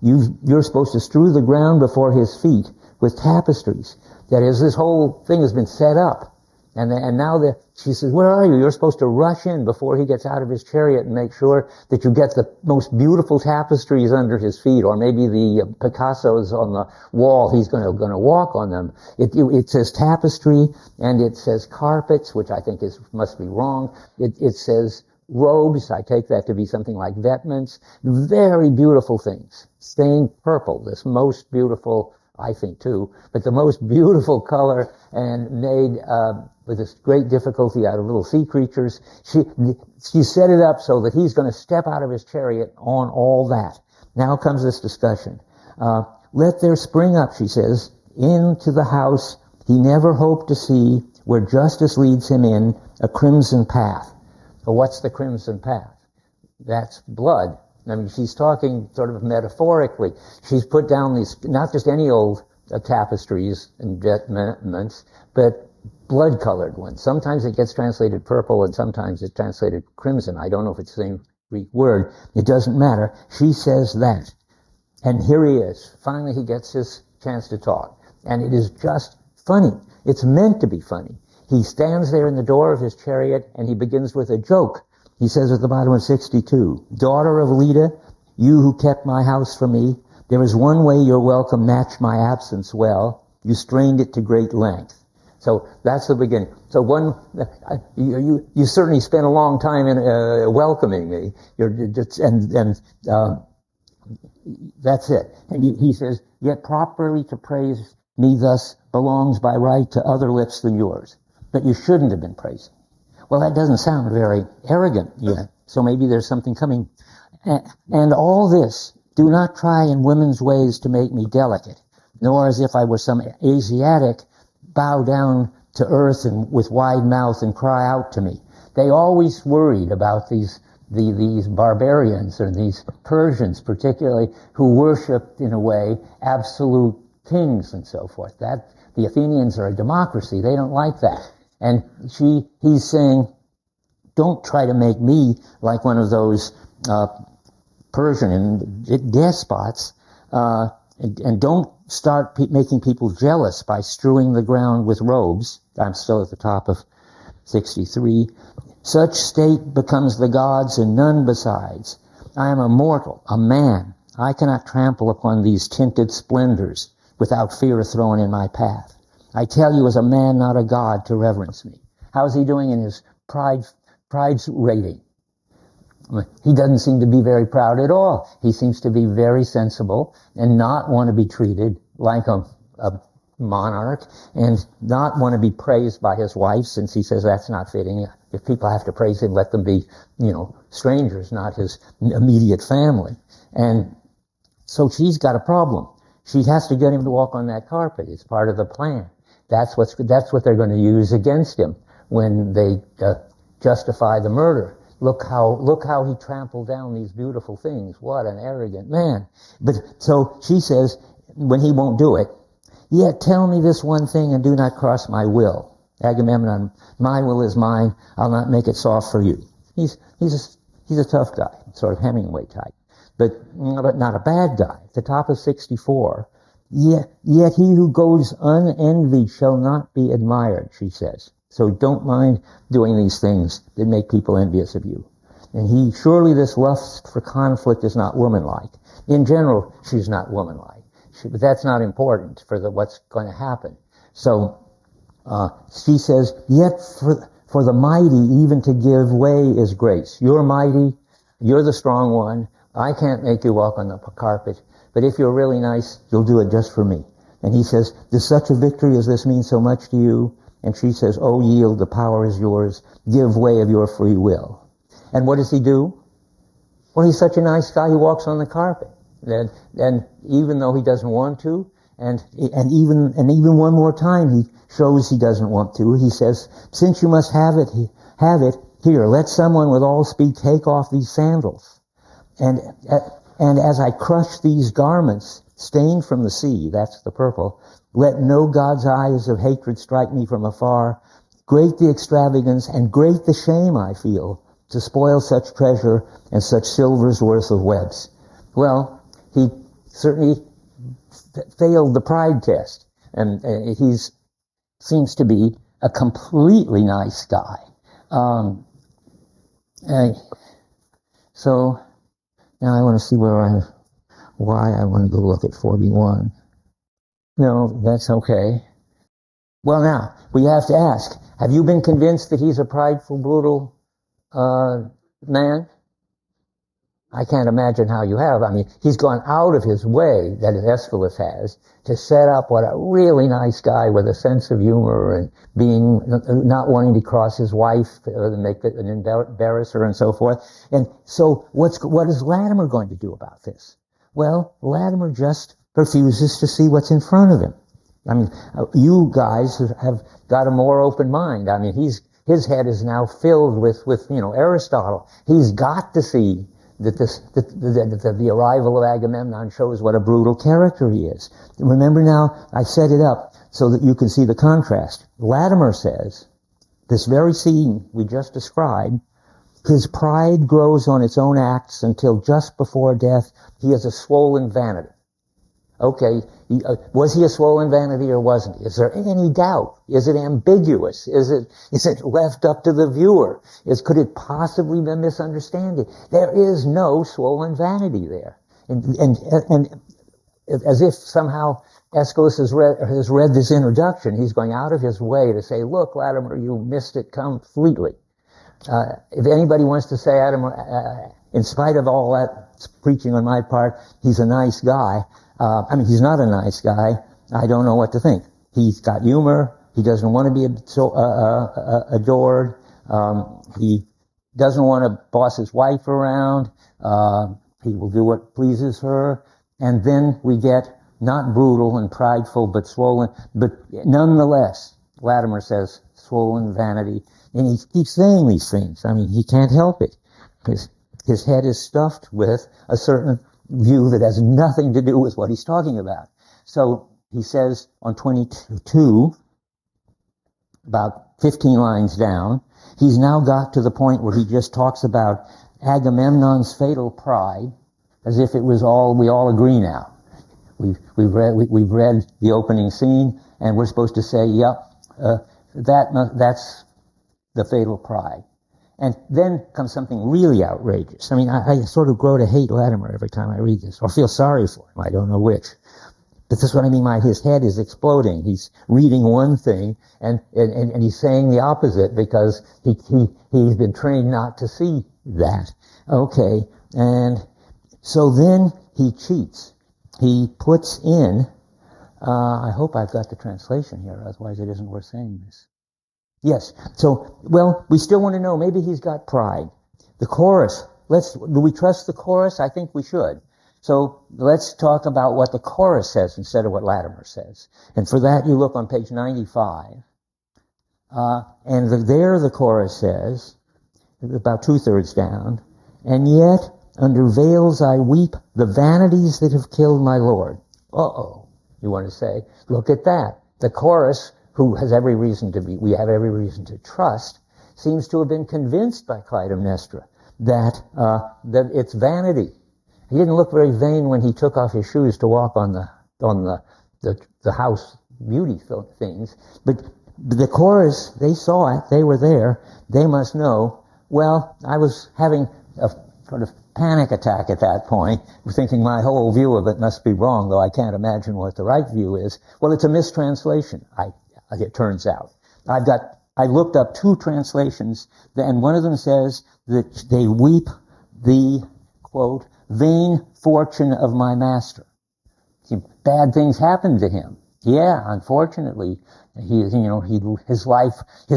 You're supposed to strew the ground before his feet with tapestries. That is, this whole thing has been set up. And now she says, where are you? You're supposed to rush in before he gets out of his chariot and make sure that you get the most beautiful tapestries under his feet, or maybe the Picassos on the wall. He's going to walk on them. It says tapestry, and it says carpets, which I think must be wrong. It says robes. I take that to be something like vestments. Very beautiful things. Stained purple, this most beautiful, I think too, but the most beautiful color, and made with this great difficulty out of little sea creatures. She set it up so that he's going to step out of his chariot on all that. Now comes this discussion. Let there spring up, she says, into the house he never hoped to see, where justice leads him in, a crimson path. Well, what's the crimson path? That's blood. I mean, she's talking sort of metaphorically. She's put down these, not just any old tapestries and vestments, but blood-colored ones. Sometimes it gets translated purple, and sometimes it's translated crimson. I don't know if it's the same Greek word. It doesn't matter. She says that. And here he is. Finally, he gets his chance to talk. And it is just funny. It's meant to be funny. He stands there in the door of his chariot, and he begins with a joke. He says at the bottom of 62, daughter of Leda, you who kept my house for me, there is one way your welcome matched my absence well. You strained it to great length. So that's the beginning. So you certainly spent a long time in welcoming me. That's it. And he says, yet properly to praise me thus belongs by right to other lips than yours. But you shouldn't have been praising. Well, that doesn't sound very arrogant yet. So maybe there's something coming. And all this, do not try in women's ways to make me delicate, nor as if I were some Asiatic, bow down to earth and with wide mouth and cry out to me. They always worried about these barbarians, or these Persians particularly, who worshipped in a way absolute kings and so forth. That the Athenians are a democracy. They don't like that. And he's saying, don't try to make me like one of those Persian despots, and don't start making people jealous by strewing the ground with robes. I'm still at the top of 63. Such state becomes the gods and none besides. I am a mortal, a man. I cannot trample upon these tinted splendors without fear thrown in my path. I tell you as a man, not a god, to reverence me. How's he doing in his pride's rating? He doesn't seem to be very proud at all. He seems to be very sensible and not want to be treated like a monarch, and not want to be praised by his wife, since he says that's not fitting. If people have to praise him, let them be, strangers, not his immediate family. And so she's got a problem. She has to get him to walk on that carpet. It's part of the plan. That's what they're going to use against him when they justify the murder. look how he trampled down these beautiful things. What an arrogant man. But so she says, when he won't do it, yet tell me this one thing and do not cross my will. Agamemnon, my will is mine. I'll not make it soft for you. He's a tough guy, sort of Hemingway type, but not a bad guy. At the top of 64, yet he who goes unenvied shall not be admired, she says. So don't mind doing these things that make people envious of you. And surely this lust for conflict is not womanlike. In general, she's not womanlike. But that's not important for what's going to happen. So she says, yet for the mighty even to give way is grace. You're mighty, you're the strong one. I can't make you walk on the carpet, but if you're really nice, you'll do it just for me. And he says, does such a victory as this mean so much to you? And she says, oh, yield, the power is yours. Give way of your free will. And what does he do? Well, he's such a nice guy, he walks on the carpet. And even though he doesn't want to, and even one more time he shows he doesn't want to, he says, since you must have it, here, let someone with all speed take off these sandals. And as I crush these garments, stained from the sea, that's the purple, let no God's eyes of hatred strike me from afar. Great the extravagance and great the shame I feel to spoil such treasure and such silver's worth of webs. Well, he certainly failed the pride test, and he seems to be a completely nice guy. So now I want to see why I want to go look at 41. No, that's okay. Well, now, we have to ask, have you been convinced that he's a prideful, brutal man? I can't imagine how you have. I mean, he's gone out of his way, that is, Aeschylus has, to set up what a really nice guy with a sense of humor and not wanting to cross his wife and embarrass her and so forth. And so what is Latimer going to do about this? Well, Latimer just refuses to see what's in front of him. I mean, you guys have got a more open mind. I mean, his head is now filled with Aristotle. He's got to see that the arrival of Agamemnon shows what a brutal character he is. Remember now, I set it up so that you can see the contrast. Latimer says, this very scene we just described, his pride grows on its own acts until just before death he has a swollen vanity. Okay, was he a swollen vanity or wasn't he? Is there any doubt? Is it ambiguous? Is it left up to the viewer? Could it possibly be a misunderstanding? There is no swollen vanity there. And as if somehow Aeschylus has read this introduction, he's going out of his way to say, look, Latimer, you missed it completely. If anybody wants to say, in spite of all that preaching on my part, he's a nice guy, he's not a nice guy. I don't know what to think. He's got humor. He doesn't want to be adored. He doesn't want to boss his wife around. He will do what pleases her. And then we get not brutal and prideful, but swollen. But nonetheless, Latimer says, swollen vanity. And he keeps saying these things. I mean, he can't help it. His head is stuffed with a certain view that has nothing to do with what he's talking about. So he says on 22, about 15 lines down, he's now got to the point where he just talks about Agamemnon's fatal pride, as if it was we all agree now. We've read the opening scene, and we're supposed to say, that's the fatal pride. And then comes something really outrageous. I mean, I sort of grow to hate Latimer every time I read this, or feel sorry for him. I don't know which. But this is what I mean by his head is exploding. He's reading one thing, and he's saying the opposite because he's been trained not to see that. Okay, and so then he cheats. He puts in, I hope I've got the translation here, otherwise it isn't worth saying this. Yes. So, well, we still want to know, maybe he's got pride. The chorus, do we trust the chorus? I think we should. So let's talk about what the chorus says instead of what Latimer says. And for that, you look on page 95. And there the chorus says, about 2/3 down, and yet under veils I weep the vanities that have killed my Lord. Uh-oh, you want to say, look at that. The chorus, who has every reason to be, we have every reason to trust, seems to have been convinced by Clytemnestra that it's vanity. He didn't look very vain when he took off his shoes to walk on the house beauty things, but the chorus, they saw it, they were there, they must know, well, I was having a sort of panic attack at that point, thinking my whole view of it must be wrong, though I can't imagine what the right view is. Well, it's a mistranslation, it turns out. I looked up 2 translations, and one of them says that they weep the, quote, vain fortune of my master. See, bad things happened to him. Yeah, unfortunately, his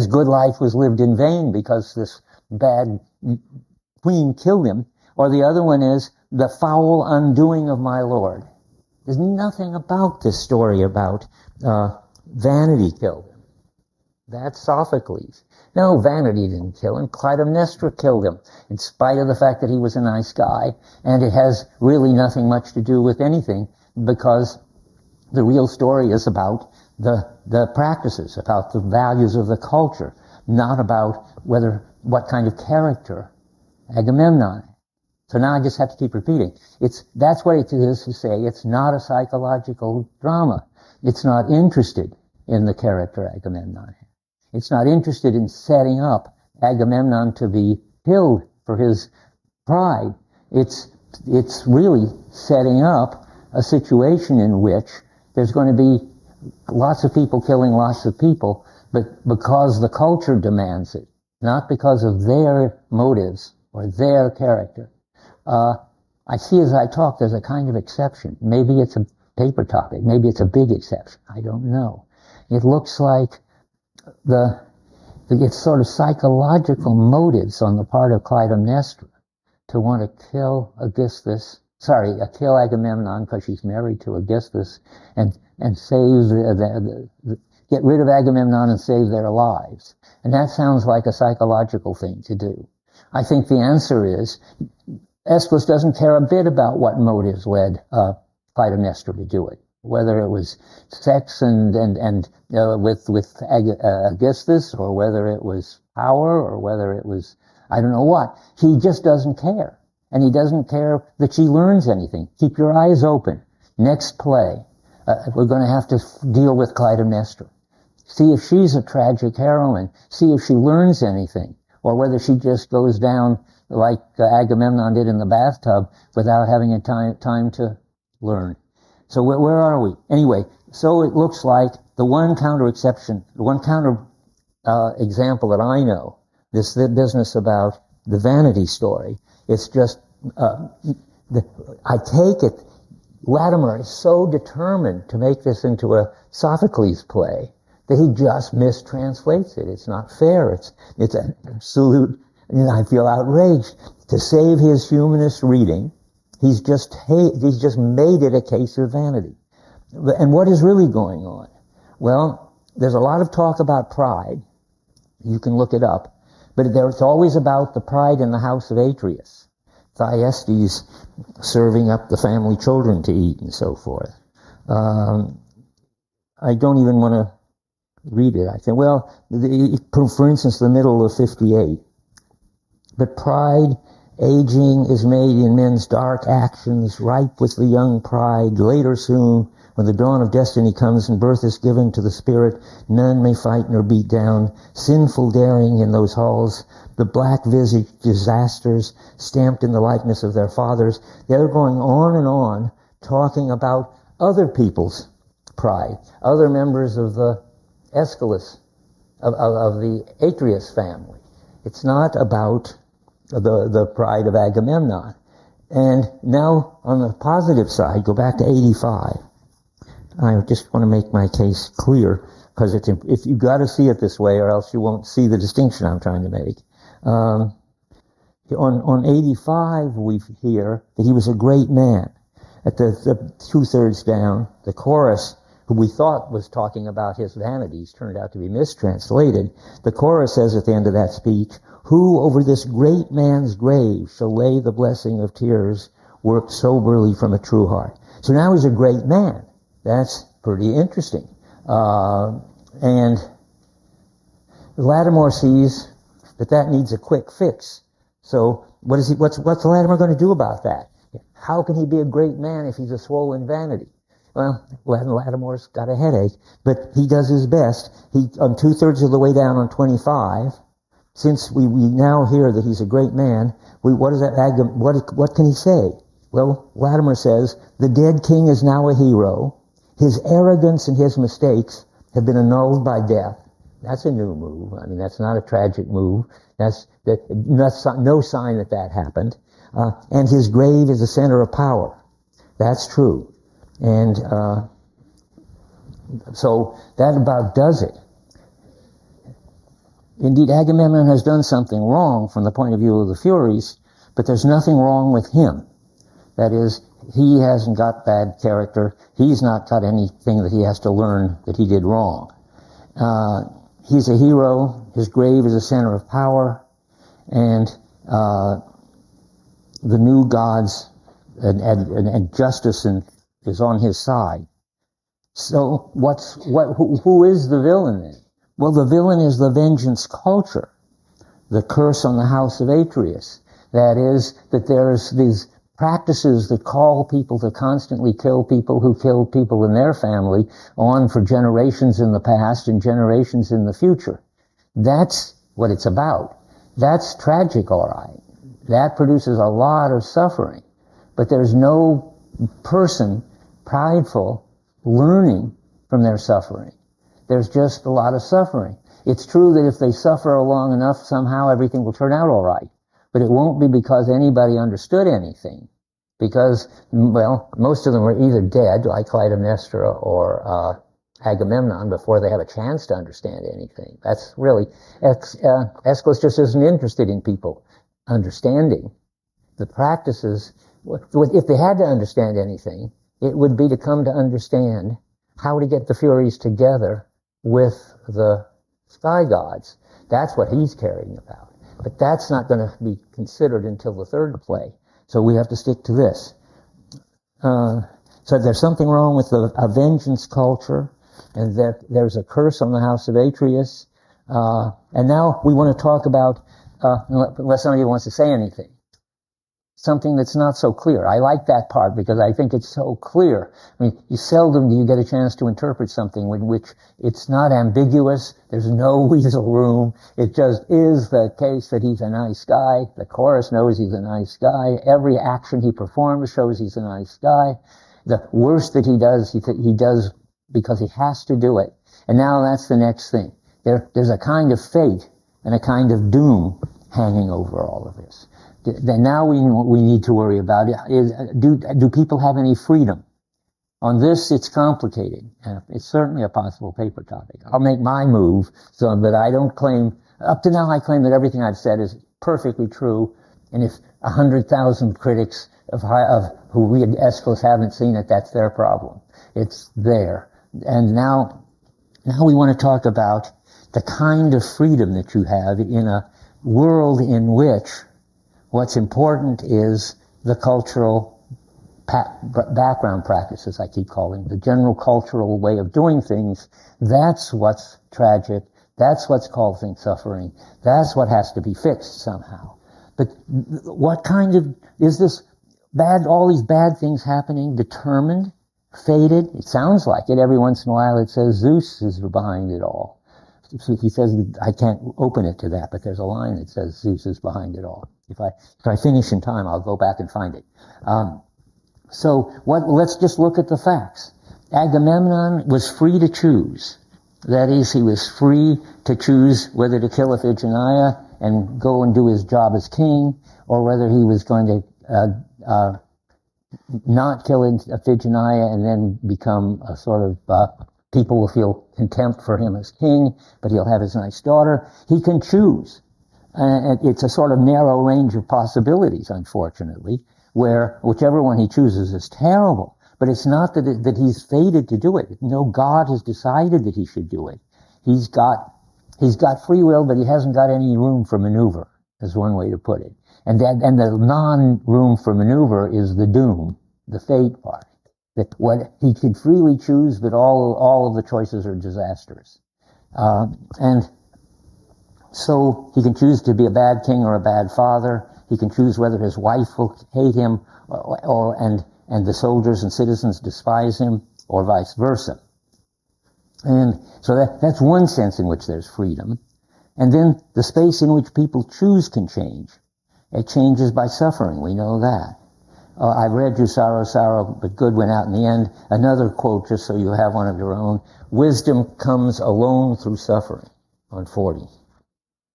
good life was lived in vain because this bad queen killed him. Or the other one is the foul undoing of my Lord. There's nothing about this story about vanity killed him. That's Sophocles. No, vanity didn't kill him. Clytemnestra killed him, in spite of the fact that he was a nice guy. And it has really nothing much to do with anything, because the real story is about the practices, about the values of the culture, not about what kind of character Agamemnon had. So now I just have to keep repeating. That's what it is to say it's not a psychological drama. It's not interested in the character Agamemnon had. It's not interested in setting up Agamemnon to be killed for his pride. It's really setting up a situation in which there's going to be lots of people killing lots of people, but because the culture demands it, not because of their motives or their character. I see as I talk, there's a kind of exception. Maybe it's a paper topic. Maybe it's a big exception. I don't know. It looks like it's sort of psychological motives on the part of Clytemnestra to want to kill Agamemnon because she's married to Aegisthus and save get rid of Agamemnon and save their lives. And that sounds like a psychological thing to do. I think the answer is Aeschylus doesn't care a bit about what motives led Clytemnestra to do it, whether it was sex and with Aegisthus, or whether it was power, or whether it was I don't know what. He just doesn't care, and he doesn't care that she learns anything. Keep your eyes open. Next play, we're going to have to deal with Clytemnestra. See if she's a tragic heroine. See if she learns anything, or whether she just goes down like Agamemnon did in the bathtub without having a time to learn. So where are we? Anyway, so it looks like the one counter exception, the one counter example that I know, the business about the vanity story, it's just, I take it, Latimer is so determined to make this into a Sophocles play that he just mistranslates it. It's not fair. It's an absolute, I feel outraged. To save his humanist reading, he's just made it a case of vanity. And what is really going on? Well, there's a lot of talk about pride. You can look it up. But it's always about the pride in the house of Atreus. Thyestes serving up the family children to eat and so forth. I don't even want to read it. I think, well, for instance, the middle of 58. But pride, aging, is made in men's dark actions, ripe with the young pride. Later soon, when the dawn of destiny comes and birth is given to the spirit, none may fight nor beat down. Sinful daring in those halls, the black-visaged disasters stamped in the likeness of their fathers. They're going on and on, talking about other people's pride, other members of the Aeschylus, of the Atreus family. It's not about the pride of Agamemnon. And now, on the positive side, go back to 85. I just want to make my case clear, because if you've got to see it this way, or else you won't see the distinction I'm trying to make. On 85, we hear that he was a great man. At the 2/3 down, the chorus, who we thought was talking about his vanities, turned out to be mistranslated. The chorus says at the end of that speech, Who over this great man's grave shall lay the blessing of tears, work soberly from a true heart? So now he's a great man. That's pretty interesting. And Lattimore sees that needs a quick fix. So what's Lattimore going to do about that? How can he be a great man if he's a swollen vanity? Well, Lattimore's got a headache, but he does his best. He, on 2/3 of the way down on 25, since we now hear that he's a great man, what can he say? Well, Latimer says, the dead king is now a hero. His arrogance and his mistakes have been annulled by death. That's a new move. I mean, that's not a tragic move. That's no sign that happened. And his grave is the center of power. That's true. And so that about does it. Indeed, Agamemnon has done something wrong from the point of view of the Furies, but there's nothing wrong with him. That is, he hasn't got bad character. He's not got anything that he has to learn that he did wrong. He's a hero. His grave is a center of power. And the new gods and justice is on his side. So who is the villain then? Well, the villain is the vengeance culture, the curse on the house of Atreus. That is, that there's these practices that call people to constantly kill people who killed people in their family on for generations in the past and generations in the future. That's what it's about. That's tragic, all right. That produces a lot of suffering. But there's no person prideful learning from their suffering. There's just a lot of suffering. It's true that if they suffer long enough, somehow everything will turn out all right. But it won't be because anybody understood anything. Because, well, most of them are either dead, like Clytemnestra or Agamemnon, before they have a chance to understand anything. That's really, Aeschylus just isn't interested in people understanding the practices. If they had to understand anything, it would be to come to understand how to get the Furies together with the sky gods. That's what he's caring about. But that's not going to be considered until the third play. So we have to stick to this. So there's something wrong with a vengeance culture, and there's a curse on the house of Atreus. And now we want to talk about, unless somebody wants to say anything, something that's not so clear. I like that part because I think it's so clear. I mean, seldom do you get a chance to interpret something in which it's not ambiguous. There's no weasel room. It just is the case that he's a nice guy. The chorus knows he's a nice guy. Every action he performs shows he's a nice guy. The worst that he does, he does because he has to do it. And now that's the next thing. There's a kind of fate and a kind of doom hanging over all of this. Then now we need to worry about is do people have any freedom? On this, it's complicated. It's certainly a possible paper topic. I'll make my move, so that I don't claim. Up to now, I claim that everything I've said is perfectly true. And if 100,000 critics of who read Aeschylus haven't seen it, that's their problem. It's there. And now we want to talk about the kind of freedom that you have in a world in which what's important is the cultural background practices, I keep calling the general cultural way of doing things. That's what's tragic. That's what's causing suffering. That's what has to be fixed somehow. But what kind of, is this bad, all these bad things happening, determined, fated? It sounds like it. Every once in a while it says Zeus is behind it all. So he says, I can't open it to that, but there's a line that says Zeus is behind it all. If I finish in time, I'll go back and find it. Let's just look at the facts. Agamemnon was free to choose. That is, he was free to choose whether to kill Iphigenia and go and do his job as king, or whether he was going to not kill Iphigenia and then become a sort of people will feel contempt for him as king, but he'll have his nice daughter. He can choose. It's a sort of narrow range of possibilities, unfortunately, where whichever one he chooses is terrible. But it's not that he's fated to do it. No, God has decided that he should do it. He's got free will, but he hasn't got any room for maneuver. is one way to put it. And the non-room for maneuver is the doom, the fate part. That what he can freely choose, but all of the choices are disastrous. And so he can choose to be a bad king or a bad father. He can choose whether his wife will hate him and the soldiers and citizens despise him, or vice versa. And so that's one sense in which there's freedom. And then the space in which people choose can change. It changes by suffering. We know that. I've read you Sorrow, Sorrow, but Good went out in the end. Another quote, just so you have one of your own. Wisdom comes alone through suffering, on 40.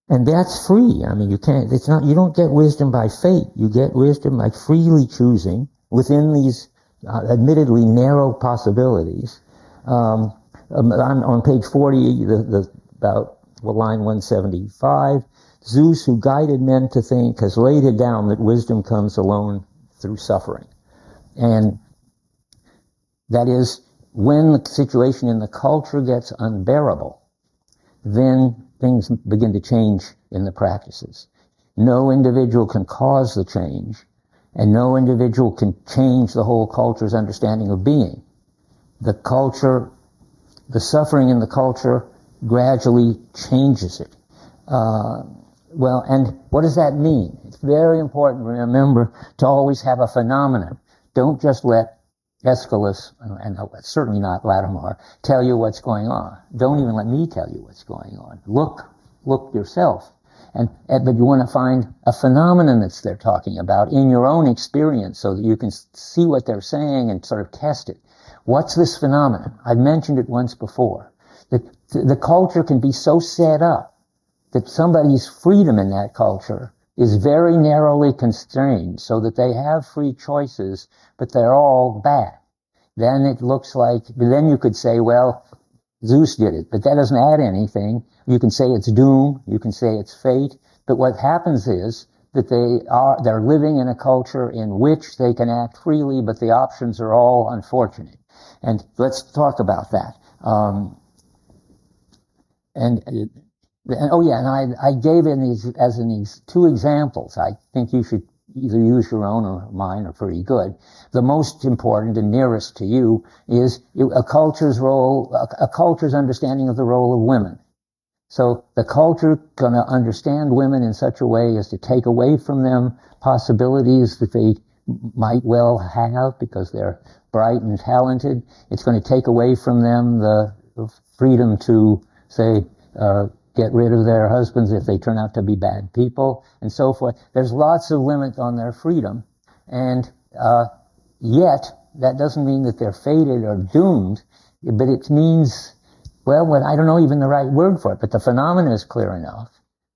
And that's free. I mean, you don't get wisdom by fate. You get wisdom by freely choosing within these admittedly narrow possibilities. I'm on page 40, about line 175. Zeus, who guided men to think, has laid it down that wisdom comes alone through suffering. And that is, when the situation in the culture gets unbearable, then things begin to change in the practices. No individual can cause the change, and no individual can change the whole culture's understanding of being. The suffering in the culture gradually changes it. Well, and what does that mean? It's very important, remember, to always have a phenomenon. Don't just let Aeschylus, and certainly not Latimer, tell you what's going on. Don't even let me tell you what's going on. Look yourself. But you want to find a phenomenon that they're talking about in your own experience so that you can see what they're saying and sort of test it. What's this phenomenon? I've mentioned it once before. That the culture can be so set up that somebody's freedom in that culture is very narrowly constrained so that they have free choices, but they're all bad. Then it looks like, then you could say, well, Zeus did it, but that doesn't add anything. You can say it's doom, you can say it's fate, but what happens is that they're living in a culture in which they can act freely, but the options are all unfortunate. And let's talk about that. I gave in these two examples. I think you should either use your own or mine are pretty good. The most important and nearest to you is a culture's understanding of the role of women. So the culture going to understand women in such a way as to take away from them possibilities that they might well have because they're bright and talented. It's going to take away from them the freedom to, say, get rid of their husbands if they turn out to be bad people, and so forth. There's lots of limits on their freedom, and yet that doesn't mean that they're fated or doomed, but it means, well, I don't know even the right word for it, but the phenomenon is clear enough.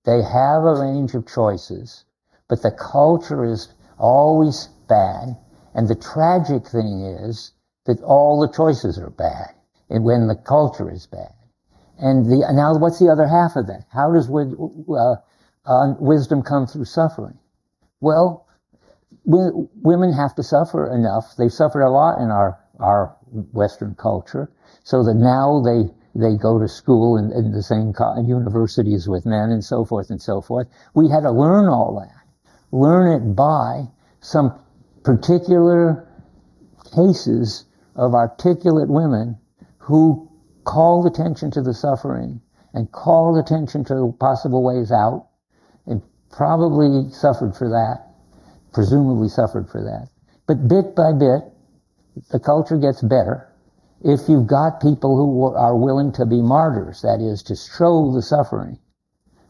They have a range of choices, but the culture is always bad, and the tragic thing is that all the choices are bad, and when the culture is bad. And now what's the other half of that? How does wisdom come through suffering? Well, women have to suffer enough. They've suffered a lot in our Western culture, so that now they go to school in the same universities with men and so forth and so forth. We had to learn all that. Learn it by some particular cases of articulate women who called attention to the suffering and called attention to possible ways out, and probably suffered for that, presumably suffered for that. But bit by bit, the culture gets better if you've got people who are willing to be martyrs, that is, to show the suffering,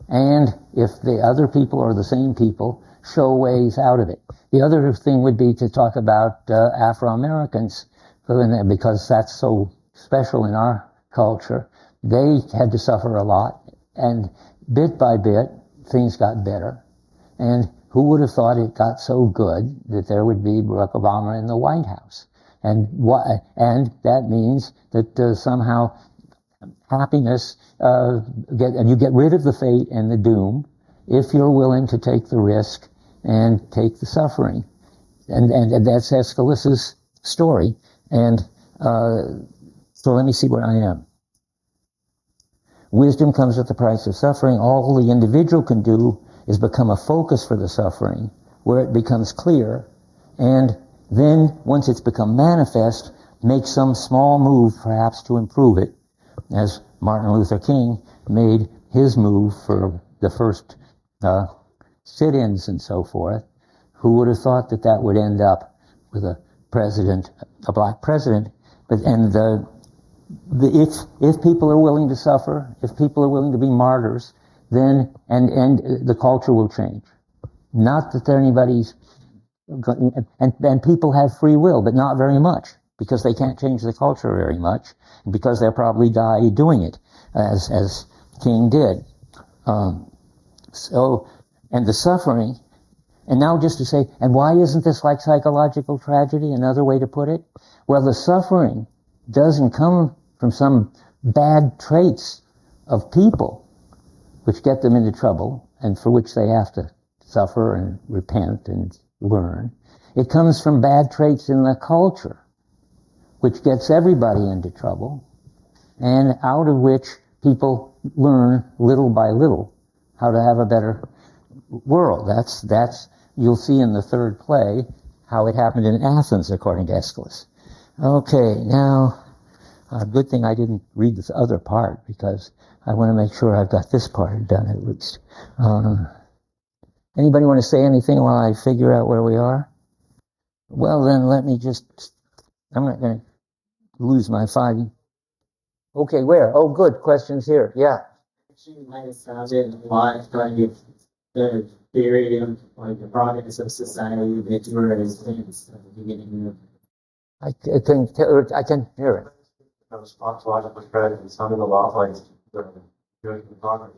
and if the other people are the same people, show ways out of it. The other thing would be to talk about Afro-Americans, because that's so special in our culture. They had to suffer a lot, and bit by bit, things got better. And who would have thought it got so good that there would be Barack Obama in the White House? And that means that somehow happiness, and you get rid of the fate and the doom if you're willing to take the risk and take the suffering. And that's Aeschylus's story. And so let me see where I am. Wisdom comes at the price of suffering. All the individual can do is become a focus for the suffering, where it becomes clear, and then, once it's become manifest, make some small move, perhaps, to improve it, as Martin Luther King made his move for the first sit-ins and so forth. Who would have thought that that would end up with a president, a black president? But if people are willing to suffer, if people are willing to be martyrs, then and the culture will change. Not that anybody's and people have free will, but not very much, because they can't change the culture very much, because they'll probably die doing it, as King did. And the suffering, and now just to say, and why isn't this like psychological tragedy, another way to put it? Well, the suffering doesn't come from some bad traits of people, which get them into trouble, and for which they have to suffer and repent and learn. It comes from bad traits in the culture, which gets everybody into trouble, and out of which people learn little by little how to have a better world. That's you'll see in the third play how it happened in Athens, according to Aeschylus. Okay, now, good thing I didn't read this other part, because I want to make sure I've got this part done at least. Anybody want to say anything while I figure out where we are? Well, then let me just, I'm not going to lose my 5. Okay, where? Oh, good, questions here. Yeah. You might have sounded like the theory of like the progress of society that you were experiencing at the beginning of. I can hear it. That was ontologically credit and sounded a lot like the progress.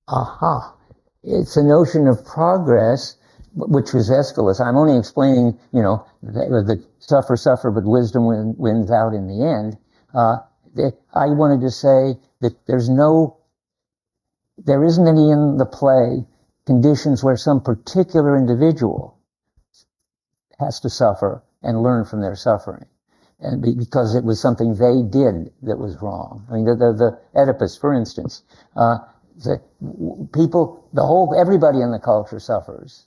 Aha. It's a notion of progress, which was Aeschylus. I'm only explaining, the suffer, but wisdom wins out in the end. I wanted to say that there isn't any in the play conditions where some particular individual has to suffer and learn from their suffering, and because it was something they did that was wrong. I mean, the Oedipus, for instance, everybody in the culture suffers,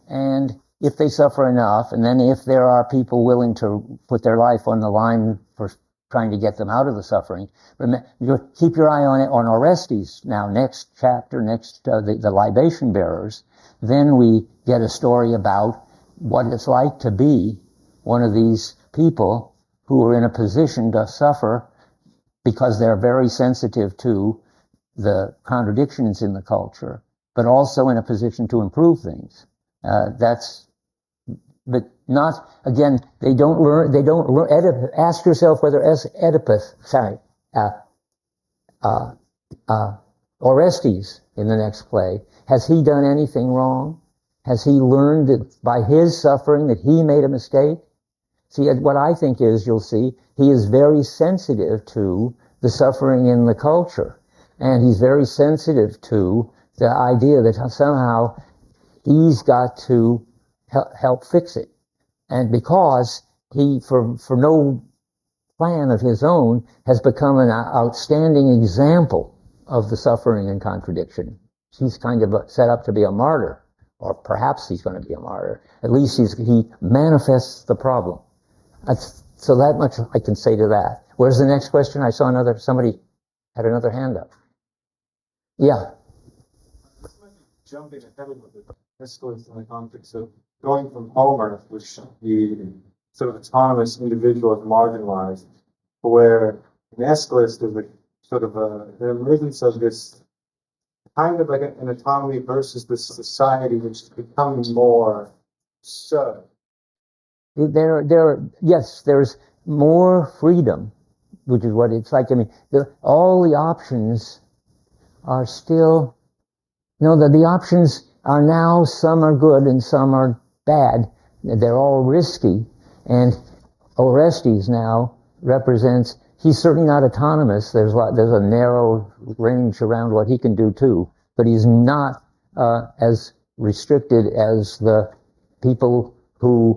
and if they suffer enough, and then if there are people willing to put their life on the line for trying to get them out of the suffering, keep your eye on it, on Orestes. Now, next chapter, the libation bearers, then we get a story about what it's like to be one of these people who are in a position to suffer because they're very sensitive to the contradictions in the culture, but also in a position to improve things. But not, again, they don't learn, ask yourself whether Orestes in the next play, has he done anything wrong? Has he learned that by his suffering that he made a mistake? See, what I think is, you'll see, he is very sensitive to the suffering in the culture. And he's very sensitive to the idea that somehow he's got to help fix it. And because he, for no plan of his own, has become an outstanding example of the suffering and contradiction. He's kind of set up to be a martyr, or perhaps he's going to be a martyr. At least he manifests the problem. So that much I can say to that. Where's the next question? I saw somebody had another hand up. Yeah. This might be jumping ahead a little bit, but this goes in the context of going from Homer, which the sort of autonomous individual is marginalized, to where in Aeschylus there's a sort of an emergence of this kind of like an autonomy versus this society which is becoming more so. There's more freedom, which is what it's like. I mean, all the options are still, the options are now, some are good and some are bad. They're all risky. And Orestes now represents, he's certainly not autonomous. There's a narrow range around what he can do too, but he's not as restricted as the people whose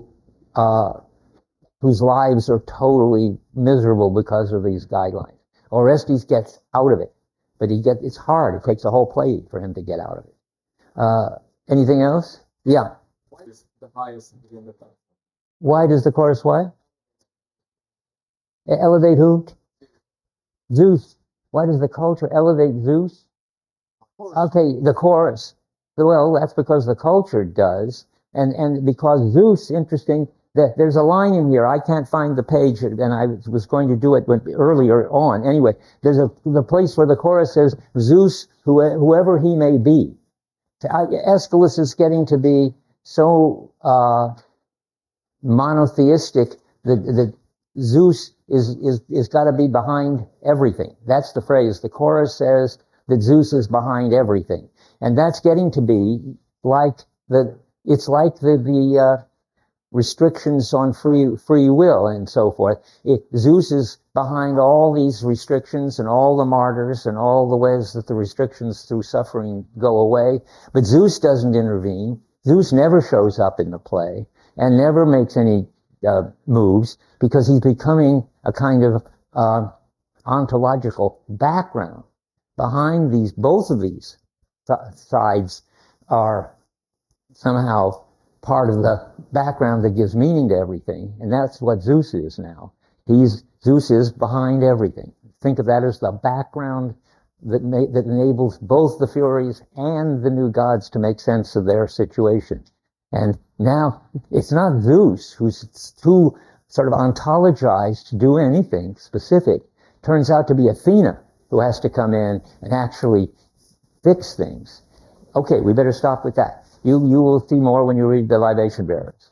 lives are totally miserable because of these guidelines. Orestes gets out of it, but it's hard. It takes a whole play for him to get out of it. Anything else? Yeah. What is the highest in the Why does the chorus what? Elevate who? Zeus. Why does the culture elevate Zeus? Okay, the chorus. Well, that's because the culture does. And because Zeus, interesting, that there's a line in here. I can't find the page, and I was going to do it earlier on. Anyway, there's the place where the chorus says, Zeus, whoever he may be. Aeschylus is getting to be so monotheistic that Zeus is got to be behind everything. That's the phrase. The chorus says that Zeus is behind everything, and that's getting to be like it's like the restrictions on free will and so forth. Zeus is behind all these restrictions and all the martyrs and all the ways that the restrictions through suffering go away. But Zeus doesn't intervene. Zeus never shows up in the play and never makes any moves because he's becoming a kind of ontological background. Behind both of these sides are somehow part of the background that gives meaning to everything, and that's what Zeus is now. Zeus is behind everything. Think of that as the background that enables both the Furies and the new gods to make sense of their situation. And now it's not Zeus who's too sort of ontologized to do anything specific. Turns out to be Athena who has to come in and actually fix things. Okay, we better stop with that. You will see more when you read the Libation Bearers.